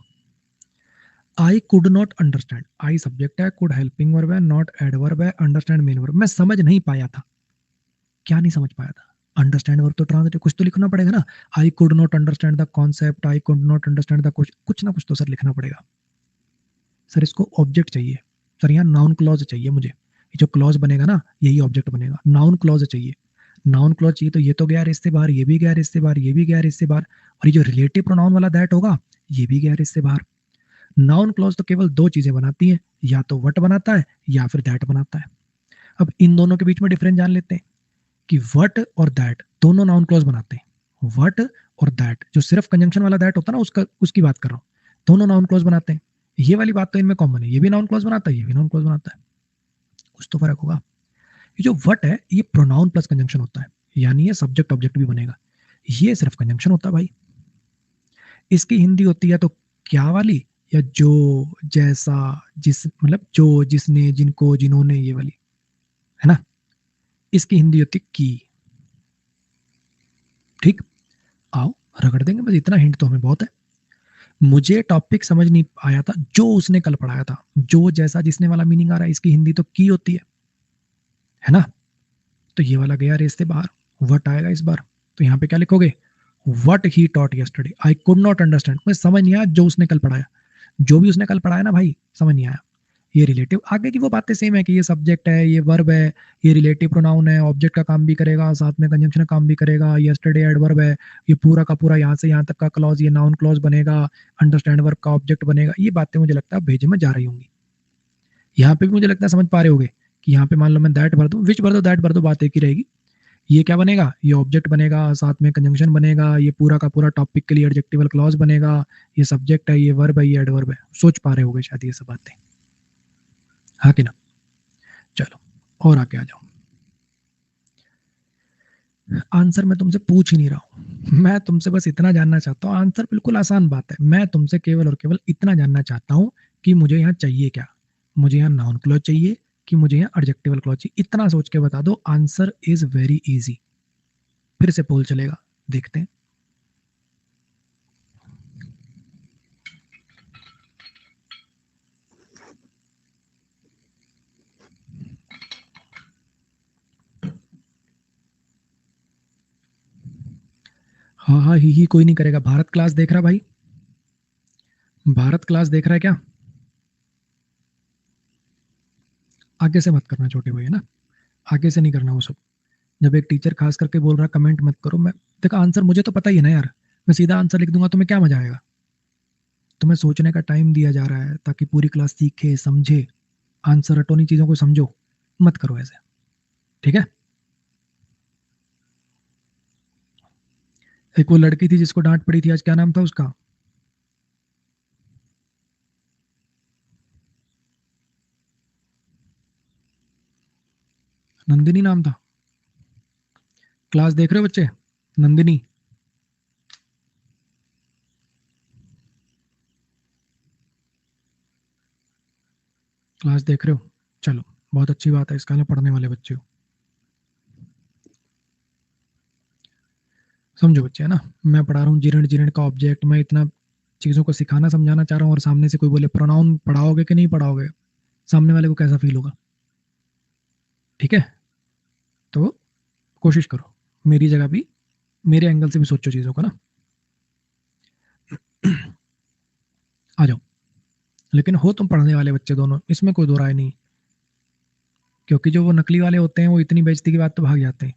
A: I could not understand, I subject है, कुड हेल्पिंग वर्ब है, नॉट एडवर्ब है, अंडरस्टैंड मेन वर्ब। मैं समझ नहीं पाया था। क्या नहीं समझ पाया था? अंडरस्टैंड वर्ब तो ट्रांसलेट कुछ तो लिखना पड़ेगा ना। I could not understand the concept, I could not understand the कुछ ना कुछ तो सर लिखना पड़ेगा। सर इसको ऑब्जेक्ट चाहिए सर, यहाँ नाउन क्लॉज चाहिए मुझे। ये जो क्लॉज बनेगा ना यही ऑब्जेक्ट बनेगा। नाउन क्लॉज चाहिए, नाउन क्लॉज चाहिए। तो ये तो गया रिश्ते बाहर, ये भी गया रिश्ते बाहर, ये भी गया रिश्ते बाहर, और ये जो रिलेटिव प्रोनाउन वाला दैट होगा ये भी गया रिश्ते बाहर। नाउन क्लॉज तो केवल दो चीजें बनाती है, या तो वट बनाता है या फिर दैट बनाता है। अब इन दोनों के बीच में डिफरेंस जान लेते हैं कि वट और दैट दोनों नाउन क्लॉज बनाते हैं। वट और दैट जो सिर्फ कंजंक्शन वाला दैट होता है ना उसका उसकी बात कर रहा हूँ, दोनों नाउन क्लॉज बनाते हैं। ये वाली बात तो इनमें कॉमन है, ये भी नाउन क्लॉज बनाता है, ये भी नाउन क्लॉज बनाता है। कुछ तो फर्क होगा। ये जो वट है ये प्रोनाउन प्लस कंजंक्शन होता है, यानी ये सब्जेक्ट ऑब्जेक्ट भी बनेगा। ये सिर्फ कंजंक्शन होता है भाई। इसकी हिंदी होती है तो क्या वाली, या जो, जैसा, जिस, मतलब जो, जिसने, जिनको, जिन्होंने, ये वाली है ना। इसकी हिंदी होती है की। ठीक, आओ रगड़ देंगे, बस इतना हिंट तो हमें बहुत है। मुझे टॉपिक समझ नहीं आया था जो उसने कल पढ़ाया था, जो, जैसा, जिसने वाला मीनिंग आ रहा है, इसकी हिंदी तो की होती है ना। तो ये वाला गया रेस से बाहर, वट आएगा इस बार। तो यहाँ पे क्या लिखोगे, what he taught yesterday, I could not understand, मुझे समझ नहीं आया जो उसने कल पढ़ाया। जो भी उसने कल पढ़ाया ना भाई समझ नहीं आया। ये रिलेटिव, आगे की वो बातें सेम है कि ये सब्जेक्ट है, ये वर्ब है, ये रिलेटिव प्रोनाउन है, ऑब्जेक्ट का काम भी करेगा, साथ में कंजंक्शन का काम भी करेगा, यस्टरडे एडवर्ब है, ये पूरा का पूरा यहाँ से यहाँ तक का क्लॉज ये नाउन क्लॉज बनेगा, अंडरस्टैंड वर्ब का ऑब्जेक्ट बनेगा। ये बातें मुझे लगता है भेजे में जा रही होंगी। यहाँ पे भी मुझे लगता है समझ पा रहे होगे कि यहाँ पे मान लो मैं दैट भर दूं, विच भर दो, दैट भर दो, बात एक ही रहेगी। ये क्या बनेगा, ये ऑब्जेक्ट बनेगा, साथ में कंजंक्शन बनेगा, ये पूरा का पूरा टॉपिक के लिए एडजेक्टिवल क्लॉज बनेगा, ये सब्जेक्ट है, ये वर्ब है, ये एडवर्ब है। सोच पा रहे होगे शायद ये सब बातें, हाँ कि ना। चलो और आगे आ जाओ। आंसर मैं तुमसे पूछ ही नहीं रहा हूं, मैं तुमसे बस इतना जानना चाहता हूँ। आंसर बिल्कुल आसान बात है, मैं तुमसे केवल और केवल इतना जानना चाहता हूँ कि मुझे यहाँ चाहिए क्या। मुझे यहाँ नाउन क्लॉज चाहिए कि मुझे यहाँ एडजेक्टिवल क्लॉज चाहिए, इतना सोच के बता दो। Answer is very easy. फिर से पोल चलेगा, देखते हैं। हाँ हाँ ही कोई नहीं करेगा। भारत क्लास देख रहा भाई, भारत क्लास देख रहा है क्या? आगे से मत करना छोटे भाई, है ना, आगे से नहीं करना वो सब। जब एक टीचर खास करके बोल रहा है कमेंट मत करो। मैं देखो आंसर मुझे तो पता ही है ना यार, मैं सीधा आंसर लिख दूंगा, तुम्हें क्या मजा आएगा? तुम्हें सोचने का टाइम दिया जा रहा है ताकि पूरी क्लास सीखे समझे, आंसर रटोनी चीजों को समझो। मत करो ऐसे, ठीक है। एक वो लड़की थी जिसको डांट पड़ी थी आज, क्या नाम था उसका? नंदिनी नाम था। क्लास देख रहे हो बच्चे? नंदिनी, क्लास देख रहे हो? चलो बहुत अच्छी बात है, इसका पढ़ने वाले बच्चे हो। समझो बच्चे, है ना, मैं पढ़ा रहा हूँ जीर्ण जीर्ण का ऑब्जेक्ट, मैं इतना चीज़ों को सिखाना समझाना चाह रहा हूँ, और सामने से कोई बोले प्रोनाउन पढ़ाओगे कि नहीं पढ़ाओगे, सामने वाले को कैसा फील होगा? ठीक है, तो कोशिश करो मेरी जगह भी, मेरे एंगल से भी सोचो चीज़ों को ना। आ जाओ। लेकिन हो तुम पढ़ने वाले बच्चे दोनों, इसमें कोई दो राय नहीं। क्योंकि जो वो नकली वाले होते हैं वो इतनी बेइज्जती की बात तो भाग जाते हैं।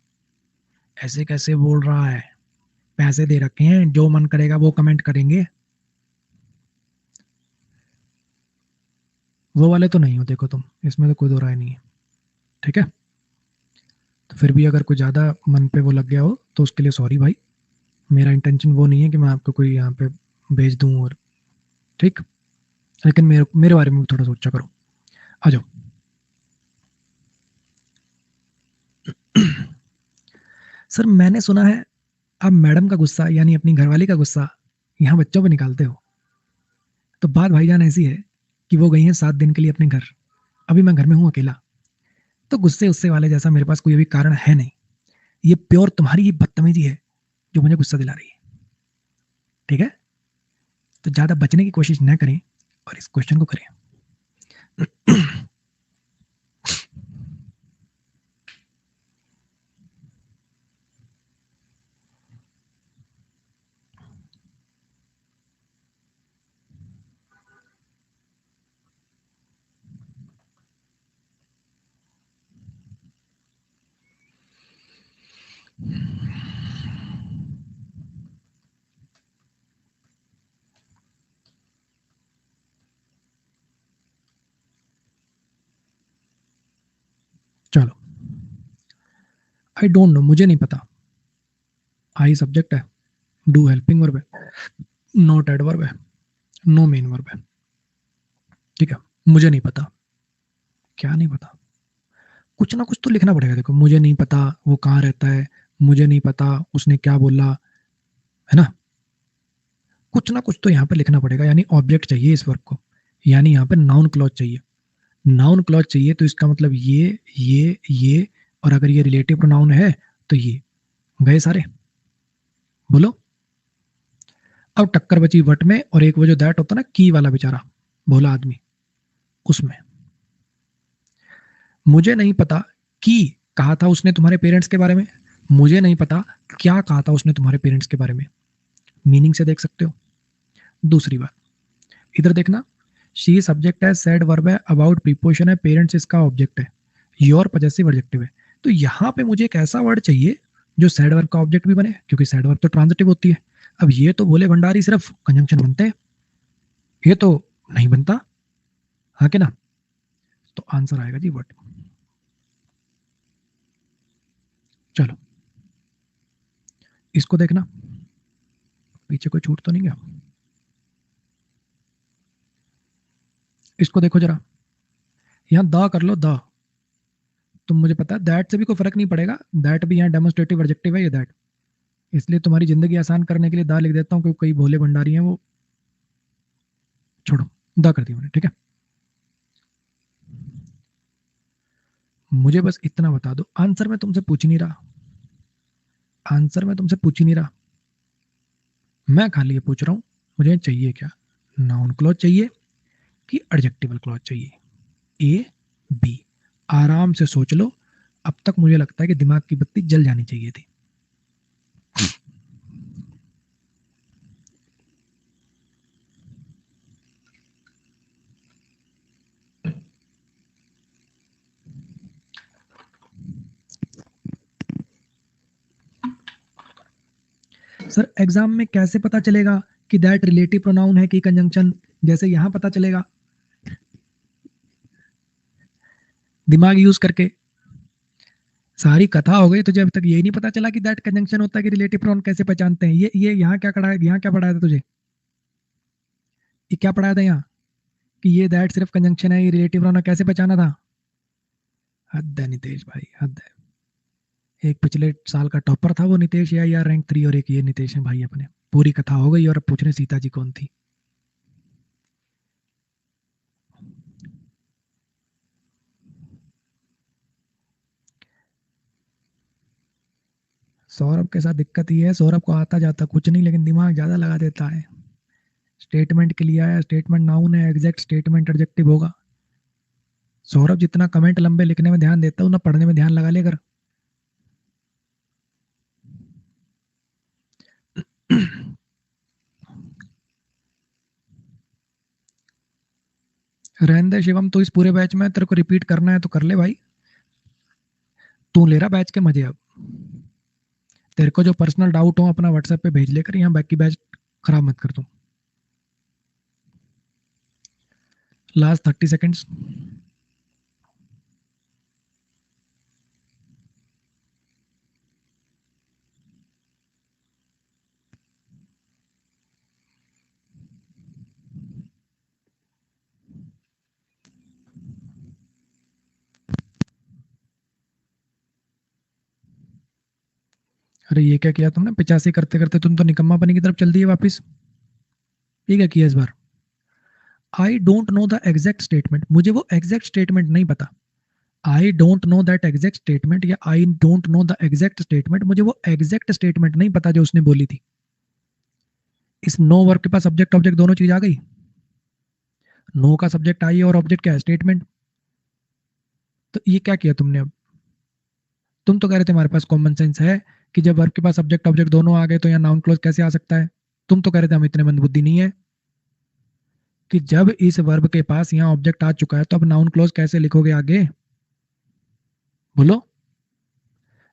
A: ऐसे कैसे बोल रहा है, पैसे दे रखे हैं, जो मन करेगा वो कमेंट करेंगे। वो वाले तो नहीं हो, देखो तुम, इसमें तो कोई दो राय नहीं है। ठीक है, तो फिर भी अगर कोई ज़्यादा मन पे वो लग गया हो तो उसके लिए सॉरी भाई। मेरा इंटेंशन वो नहीं है कि मैं आपको कोई यहाँ पे भेज दूँ, और ठीक, लेकिन मेरे मेरे बारे में भी थोड़ा सोचा करो। आ जाओ। सर मैंने सुना है आप मैडम का गुस्सा, यानी अपनी घरवाली का गुस्सा यहाँ बच्चों पे निकालते हो। तो बात भाईजान ऐसी है कि वो गई हैं 7 दिन के लिए अपने घर, अभी मैं घर में हूँ अकेला। तो गुस्से उससे वाले जैसा मेरे पास कोई अभी कारण है नहीं। ये प्योर तुम्हारी ही बदतमीजी है जो मुझे गुस्सा दिला रही है। ठीक है, तो ज्यादा बचने की कोशिश न करें, और इस क्वेश्चन को करें। चलो, आई डोंट नो, मुझे नहीं पता। आई सब्जेक्ट है, डू हेल्पिंग वर्ब है, नॉट एडवर्ब है, नो मेन वर्ब है। ठीक है, मुझे नहीं पता। क्या नहीं पता? कुछ ना कुछ तो लिखना पड़ेगा। देखो, मुझे नहीं पता वो कहाँ रहता है, मुझे नहीं पता उसने क्या बोला, है ना। कुछ ना कुछ तो यहाँ पे लिखना पड़ेगा, यानी ऑब्जेक्ट चाहिए इस वर्ब को, यानी यहाँ पे नाउन क्लॉज चाहिए। नाउन क्लॉज चाहिए तो इसका मतलब ये, और अगर ये रिलेटिव प्रोनाउन है तो ये गए सारे। बोलो। अब टक्कर बची वट में, और एक वो जो दैट होता ना, की वाला बेचारा भोला आदमी, उसमें। मुझे नहीं पता कि कहा था उसने तुम्हारे पेरेंट्स के बारे में, मुझे नहीं पता क्या कहा था उसने तुम्हारे पेरेंट्स के बारे में। मीनिंग से देख सकते हो। दूसरी बात, इधर देखना, शी सब्जेक्ट है, सेड वर्ब है, अबाउट प्रीपोजिशन है, पेरेंट्स इसका ऑब्जेक्ट है, योर पॉजेसिव एडजेक्टिव है। तो यहाँ पे मुझे एक ऐसा वर्ड चाहिए जो सैड वर्ब का ऑब्जेक्ट भी बने, क्योंकि सैड वर्ब तो ट्रांजिटिव होती है। अब ये तो भोले भंडारी सिर्फ कंजंक्शन बनते हैं, ये तो नहीं बनता, हाँ कि ना। तो आंसर आएगा जी वर्ड। चलो, इसको देखना, पीछे कोई छूट तो नहीं गया। इसको देखो जरा, यहाँ द कर लो, द। तो मुझे पता है दैट से भी कोई फर्क नहीं पड़ेगा, दैट भी यहाँ डेमोन्स्ट्रेटिव एडजेक्टिव है ये दैट, इसलिए तुम्हारी जिंदगी आसान करने के लिए दा लिख देता हूँ, क्योंकि कई भोले भंडारी हैं वो। छोड़ो, दा कर दिया मैंने, ठीक है। मुझे बस इतना बता दो, आंसर मैं तुमसे पूछ ही नहीं रहा, आंसर मैं तुमसे पूछ ही नहीं रहा, मैं खाली ये पूछ रहा हूँ मुझे चाहिए क्या, नाउन क्लॉज चाहिए कि एडजेक्टिवल क्लॉज चाहिए, ए बी। आराम से सोच लो, अब तक मुझे लगता है कि दिमाग की बत्ती जल जानी चाहिए थी। सर एग्जाम में कैसे पता चलेगा कि दैट रिलेटिव प्रोनाउन है कि कंजंक्शन, जैसे यहां पता चलेगा दिमाग यूज करके। सारी कथा हो गई तुझे, अभी तक यही नहीं पता चला कि दैट कंजंक्शन होता है कि रिलेटिव प्रोनाउन कैसे पहचानते हैं। ये यहाँ क्या पढ़ा है, यहाँ क्या पढ़ाया था तुझे, ये क्या पढ़ाया था यहाँ, कि ये दैट सिर्फ कंजंक्शन है, ये रिलेटिव प्रोनाउन कैसे पहचाना था। हद है नितेश भाई, हद है। एक पिछले साल का टॉपर था वो नितेश, या रैंक 3, और एक ये नितेश है भाई अपने। पूरी कथा हो गई, और अब पूछ रहे सीता जी कौन थी। सौरभ के साथ दिक्कत ये है, सौरभ को आता जाता कुछ नहीं, लेकिन दिमाग ज्यादा लगा देता है। स्टेटमेंट के लिए आया, स्टेटमेंट नाउन है, एग्जैक्ट स्टेटमेंट एडजेक्टिव होगा। सौरभ जितना कमेंट लंबे लिखने में ध्यान देता हूँ ना, पढ़ने में ध्यान लगा लेकर। रहने दे शिवम, तो इस पूरे बैच में तेरे को रिपीट करना है तो कर ले भाई, तू ले रहा बैच के मजे अब। तेरे को जो पर्सनल डाउट हो अपना व्हाट्सएप पे भेज लेकर, यहाँ बाकी बैच खराब मत कर तू। Last 30 seconds. अरे ये क्या किया तुमने, 85 करते करते तुम तो निकम्मा बनी की तरफ चल दिए वापिस। ये क्या किया इस बार। I don't know the exact statement, मुझे वो एग्जैक्ट स्टेटमेंट नहीं पता। I don't know that exact statement, या I don't know the exact statement, मुझे वो एग्जैक्ट स्टेटमेंट नहीं पता जो उसने बोली थी। इस नो वर्ब के पास सब्जेक्ट ऑब्जेक्ट दोनों चीज आ गई। नो का सब्जेक्ट आई है और ऑब्जेक्ट क्या है, स्टेटमेंट। तो ये क्या किया तुमने अब, तुम तो कह रहे थे हमारे पास कॉमन सेंस है कि जब वर्ब के पास सब्जेक्ट ऑब्जेक्ट दोनों आ गए तो यहाँ नाउन क्लोज कैसे आ सकता है। तुम तो कह रहे थे हम इतने मंदबुद्धि नहीं है कि जब इस वर्ब के पास यहाँ ऑब्जेक्ट आ चुका है तो अब नाउन क्लोज कैसे लिखोगे आगे, बोलो।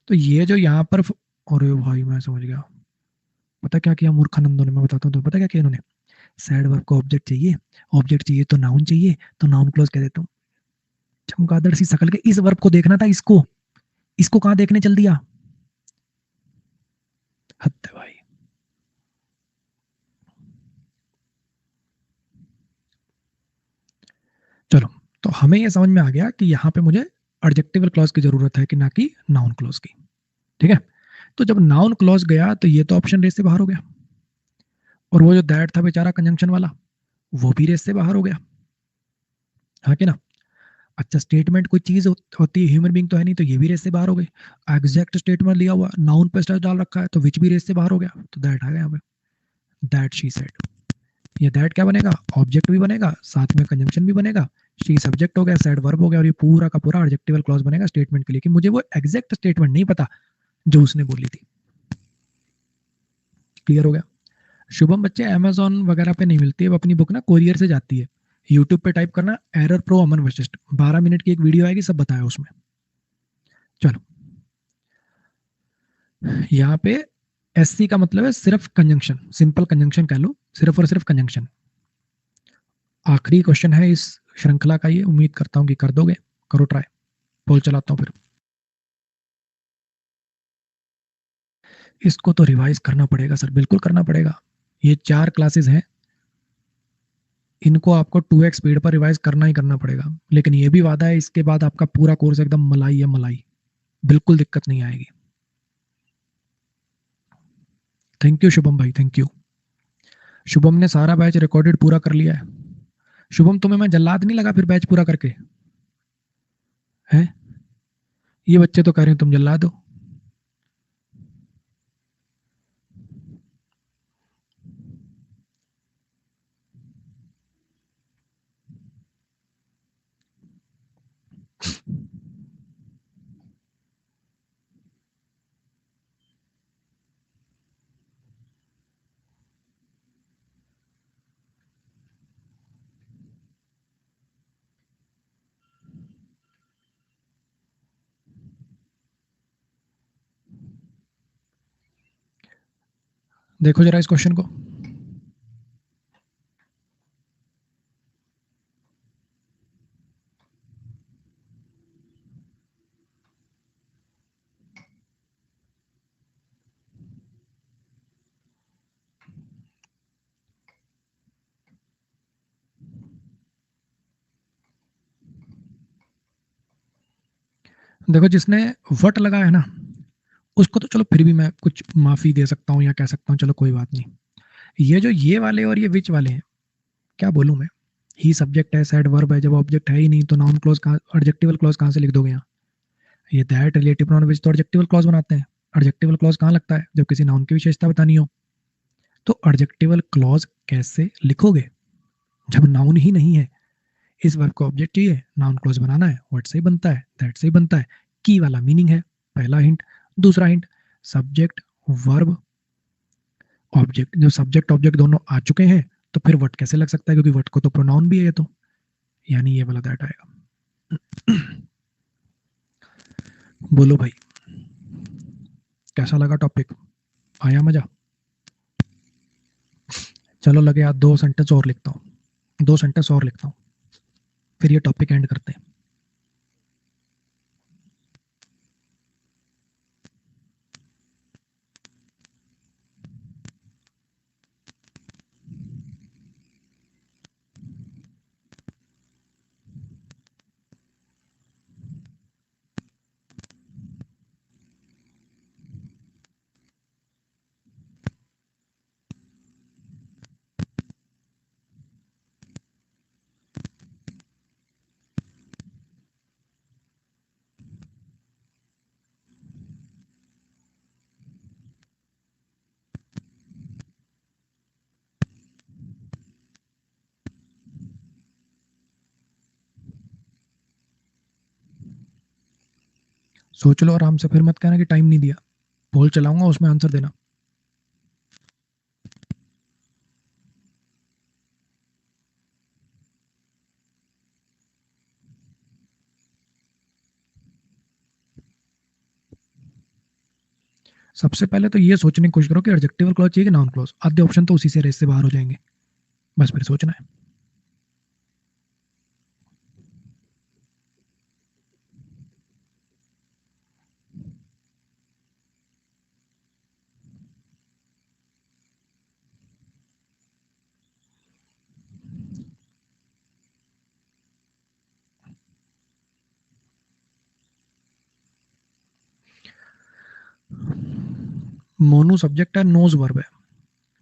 A: तो ये जो यहाँ पर अरे भाई मैं समझ गया। पता क्या किया मूर्खानंदों ने, मैं बताता हूँ तो, पता क्या किया इन्होंने, सैड वर्ब को ऑब्जेक्ट चाहिए, ऑब्जेक्ट चाहिए तो नाउन चाहिए, तो नाउन क्लोज कह देता हूँ। चमगादड़ सी शकल के, इस वर्ब को देखना था, इसको इसको कहाँ देखने चल दिया, हद है भाई। चलो, तो हमें ये समझ में आ गया कि यहाँ पे मुझे एडजेक्टिवल क्लॉज की जरूरत है कि ना कि नाउन क्लॉज की। ठीक है, तो जब नाउन क्लॉज गया तो ये तो ऑप्शन रेस से बाहर हो गया, और वो जो दैट था बेचारा कंजंक्शन वाला, वो भी रेस से बाहर हो गया, हाँ कि ना। अच्छा, स्टेटमेंट कोई चीज होती है, ह्यूमन बीइंग तो है नहीं, तो ये भी रेस से बाहर हो गई। एग्जैक्ट स्टेटमेंट लिया हुआ, नाउन पे स्ट्रेस डाल रखा है, तो विच भी रेस से बाहर हो गया, तो दैट आ गया यहाँ पे। दैट शी सेड, ये दैट क्या बनेगा, ऑब्जेक्ट भी बनेगा, साथ में कंजंक्शन भी बनेगा, शी सब्जेक्ट हो गया, सेड वर्ब हो गया, और ये पूरा का पूरा एडजेक्टिवल क्लॉज बनेगा स्टेटमेंट के लिए, कि मुझे वो एग्जैक्ट स्टेटमेंट नहीं पता जो उसने बोली थी। क्लियर हो गया। शुभम बच्चे अमेजोन वगैरह पे नहीं मिलती है, अब अपनी बुक ना कोरियर से जाती है। यूट्यूब पे टाइप करना एरर प्रो अमन वशिष्ठ, 12 मिनट की एक वीडियो आएगी, सब बताया उसमें। चलो, यहाँ पे एस सी का मतलब है सिर्फ कंजंक्शन, सिंपल कंजंक्शन कह लो, सिर्फ और सिर्फ कंजंक्शन। आखिरी क्वेश्चन है इस श्रृंखला का, ये उम्मीद करता हूँ कि कर दोगे, करो ट्राई। पोल चलाता हूँ फिर। इसको तो रिवाइज करना पड़ेगा सर, बिल्कुल करना पड़ेगा। ये 4 क्लासेस हैं, इनको आपको 2x स्पीड पर रिवाइज करना ही करना पड़ेगा, लेकिन ये भी वादा है इसके बाद आपका पूरा कोर्स एकदम मलाई है मलाई, बिल्कुल दिक्कत नहीं आएगी। थैंक यू शुभम भाई, थैंक यू। शुभम ने सारा बैच रिकॉर्डेड पूरा कर लिया है। शुभम तुम्हें मैं जल्लाद नहीं लगा फिर बैच पूरा करके, हैं? ये बच्चे तो कह रहे हैं तुम जल्लाद हो। देखो जरा इस क्वेश्चन को, देखो जिसने वट लगाया है ना, उसको तो चलो फिर भी मैं कुछ माफी दे सकता हूँ या कह सकता हूँ, चलो कोई बात नहीं। ये जो ये वाले और ये विच वाले हैं, क्या बोलूं मैं, ही सब्जेक्ट है, सैड वर्ब है, जब ऑब्जेक्ट है ही नहीं तो नाउन क्लॉज कहाँ, एडजेक्टिवल क्लॉज कहाँ से लिख दोगे यहाँ। ये दैट रिलेटिव प्रोनाउन विच तो एडजेक्टिवल क्लॉज बनाते हैं, एडजेक्टिवल क्लॉज कहाँ लगता है जब किसी नाउन की विशेषता बतानी हो। तो एडजेक्टिवल क्लॉज कैसे लिखोगे जब नाउन ही नहीं है। इस वर्ब को ऑब्जेक्ट चाहिए, नाउन क्लॉज बनाना है, व्हाट से ही बनता है, दैट से ही बनता है, की वाला मीनिंग है, पहला हिंट। दूसरा हिंट, सब्जेक्ट वर्ब ऑब्जेक्ट, जब सब्जेक्ट ऑब्जेक्ट दोनों आ चुके हैं तो फिर वट कैसे लग सकता है, क्योंकि वट को तो प्रोनाउन भी है ये तो, यानी ये वाला दैट आएगा। बोलो भाई, कैसा लगा टॉपिक, आया मजा। चलो लगे यार 2 सेंटेंस और लिखता हूँ, 2 सेंटेंस और लिखता हूँ, फिर ये टॉपिक एंड करते हैं। सोच लो आराम से, फिर मत कहना कि टाइम नहीं दिया। पोल चलाऊंगा, उसमें आंसर देना। सबसे पहले तो ये सोचने की कोशिश करो कि एडजेक्टिव क्लॉज चाहिए कि नाउन क्लॉज। आधे ऑप्शन तो उसी से रेस से बाहर हो जाएंगे। बस फिर सोचना है। मोनू सब्जेक्ट है, नोज वर्ब है।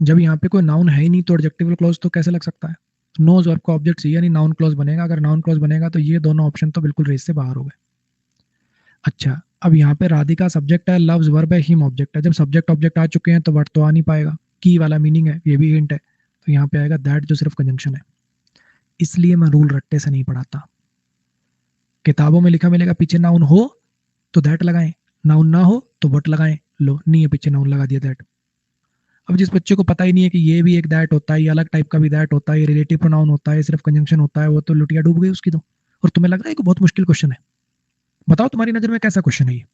A: जब यहाँ पे कोई नाउन है ही नहीं तो एडजेक्टिव क्लॉज तो कैसे लग सकता है? नोज वर्ब का ऑब्जेक्ट चाहिए, यानी नाउन क्लॉज बनेगा। अगर नाउन क्लॉज बनेगा तो ये दोनों ऑप्शन तो बिल्कुल रेस से बाहर हो गए। अच्छा, अब यहाँ पे राधिका सब्जेक्ट है, लव्स वर्ब है, हिम ऑब्जेक्ट है। जब सब्जेक्ट ऑब्जेक्ट आ चुके हैं तो वर्ड तो आ नहीं पाएगा। की वाला मीनिंग है, ये भी हिंट है। तो यहाँ पे आएगा दैट, जो सिर्फ कंजंक्शन है। इसलिए मैं रूल रट्टे से नहीं पढ़ाता। किताबों में लिखा मिलेगा पीछे नाउन हो तो दैट लगाएं, नाउन ना हो तो वट लगाएं। लो, नहीं है पीछे नाउन, लगा दिया दैट। अब जिस बच्चे को पता ही नहीं है कि ये भी एक दैट होता है, ये अलग टाइप का भी दैट होता है, ये रिलेटिव प्रोनाउन होता है, सिर्फ कंजंक्शन होता है, वो तो लुटिया डूब गई उसकी तो। और तुम्हें लग रहा है कि बहुत मुश्किल क्वेश्चन है? बताओ तुम्हारी नजर में कैसा क्वेश्चन है ये?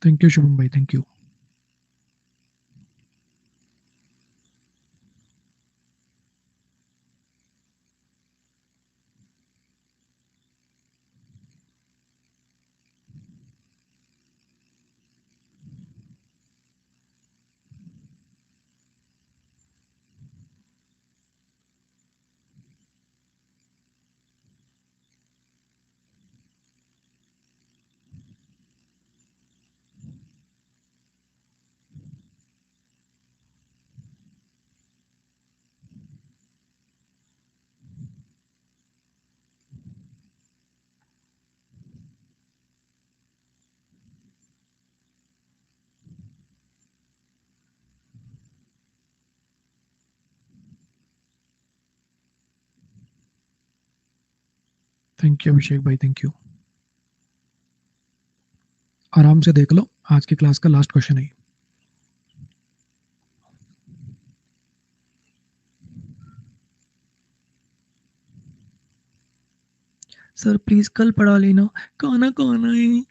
A: थैंक यू शुभम भाई, थैंक यू। थैंक यू अभिषेक भाई, थैंक यू। आराम से देख लो, आज की क्लास का लास्ट क्वेश्चन है। सर प्लीज कल पढ़ा लेना। खाना खाना है,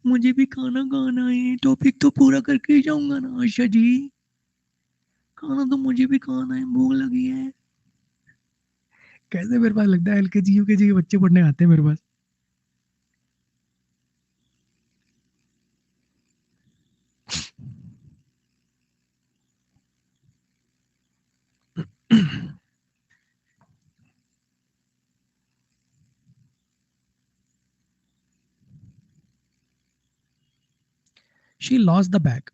A: मुझे भी खाना खाना है। टॉपिक तो पूरा करके ही जाऊंगा ना आशा जी। खाना तो मुझे भी खाना है, भूख लगी है। कैसे मेरे पास लगता है एलकेजी यूकेजी के बच्चे पढ़ने आते हैं मेरे पास। शी लॉस्ट द बैग,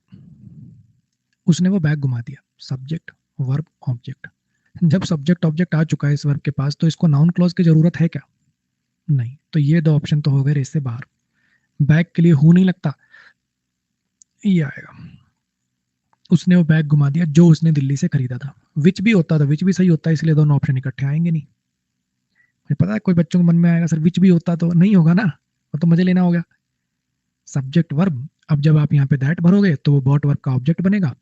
A: उसने वो बैग घुमा दिया। Subject, verb, object. जब सब्जेक्ट ऑब्जेक्ट आ चुका है इस वर्ब के पास तो इसको नाउन क्लॉज की जरूरत है क्या? नहीं। तो ये दो ऑप्शन तो हो गए इससे बाहर। बैग के लिए हु नहीं लगता, ये आएगा। उसने वो बैग घुमा दिया जो उसने दिल्ली से खरीदा था। विच भी होता, था विच भी सही होता है, इसलिए दोनों ऑप्शन इकट्ठे आएंगे नहीं। मुझे पता है कोई बच्चों के मन में आएगा सर विच भी होता तो नहीं होगा ना, वो तो मजे लेना होगा। सब्जेक्ट वर्ब, अब जब आप यहाँ पे दैट भरोगे तो वो बॉट वर्ब का ऑब्जेक्ट बनेगा,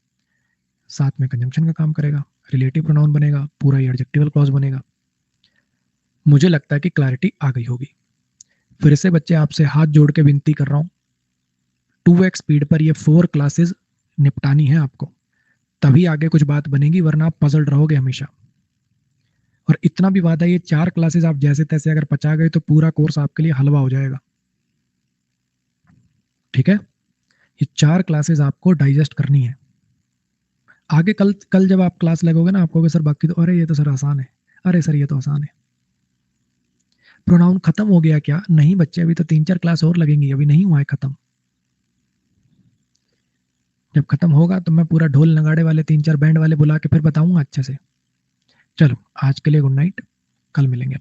A: साथ में कंजंक्शन का काम करेगा, रिलेटिव प्रोनाउन बनेगा, पूरा ये एडजेक्टिवल क्लॉज बनेगा। मुझे लगता है कि क्लैरिटी आ गई होगी। फिर से बच्चे आपसे हाथ जोड़ के विनती कर रहा हूँ, 2x स्पीड पर ये 4 क्लासेस निपटानी है आपको, तभी आगे कुछ बात बनेगी, वरना आप पजल्ड रहोगे हमेशा। और इतना भी वादा, ये 4 क्लासेस आप जैसे तैसे अगर पचा गए तो पूरा कोर्स आपके लिए हलवा हो जाएगा। ठीक है, ये 4 क्लासेस आपको डाइजेस्ट करनी है। आगे कल कल जब आप क्लास लगोगे ना, आप कहोगे सर बाकी तो, अरे ये तो सर आसान है, अरे सर ये तो आसान है। प्रोनाउन खत्म हो गया क्या? नहीं बच्चे, अभी तो 3-4 क्लास और लगेंगी, अभी नहीं हुआ है खत्म। जब खत्म होगा तो मैं पूरा ढोल नगाड़े वाले 3-4 बैंड वाले बुला के फिर बताऊंगा अच्छे से। चलो आज के लिए गुड नाइट, कल मिलेंगे।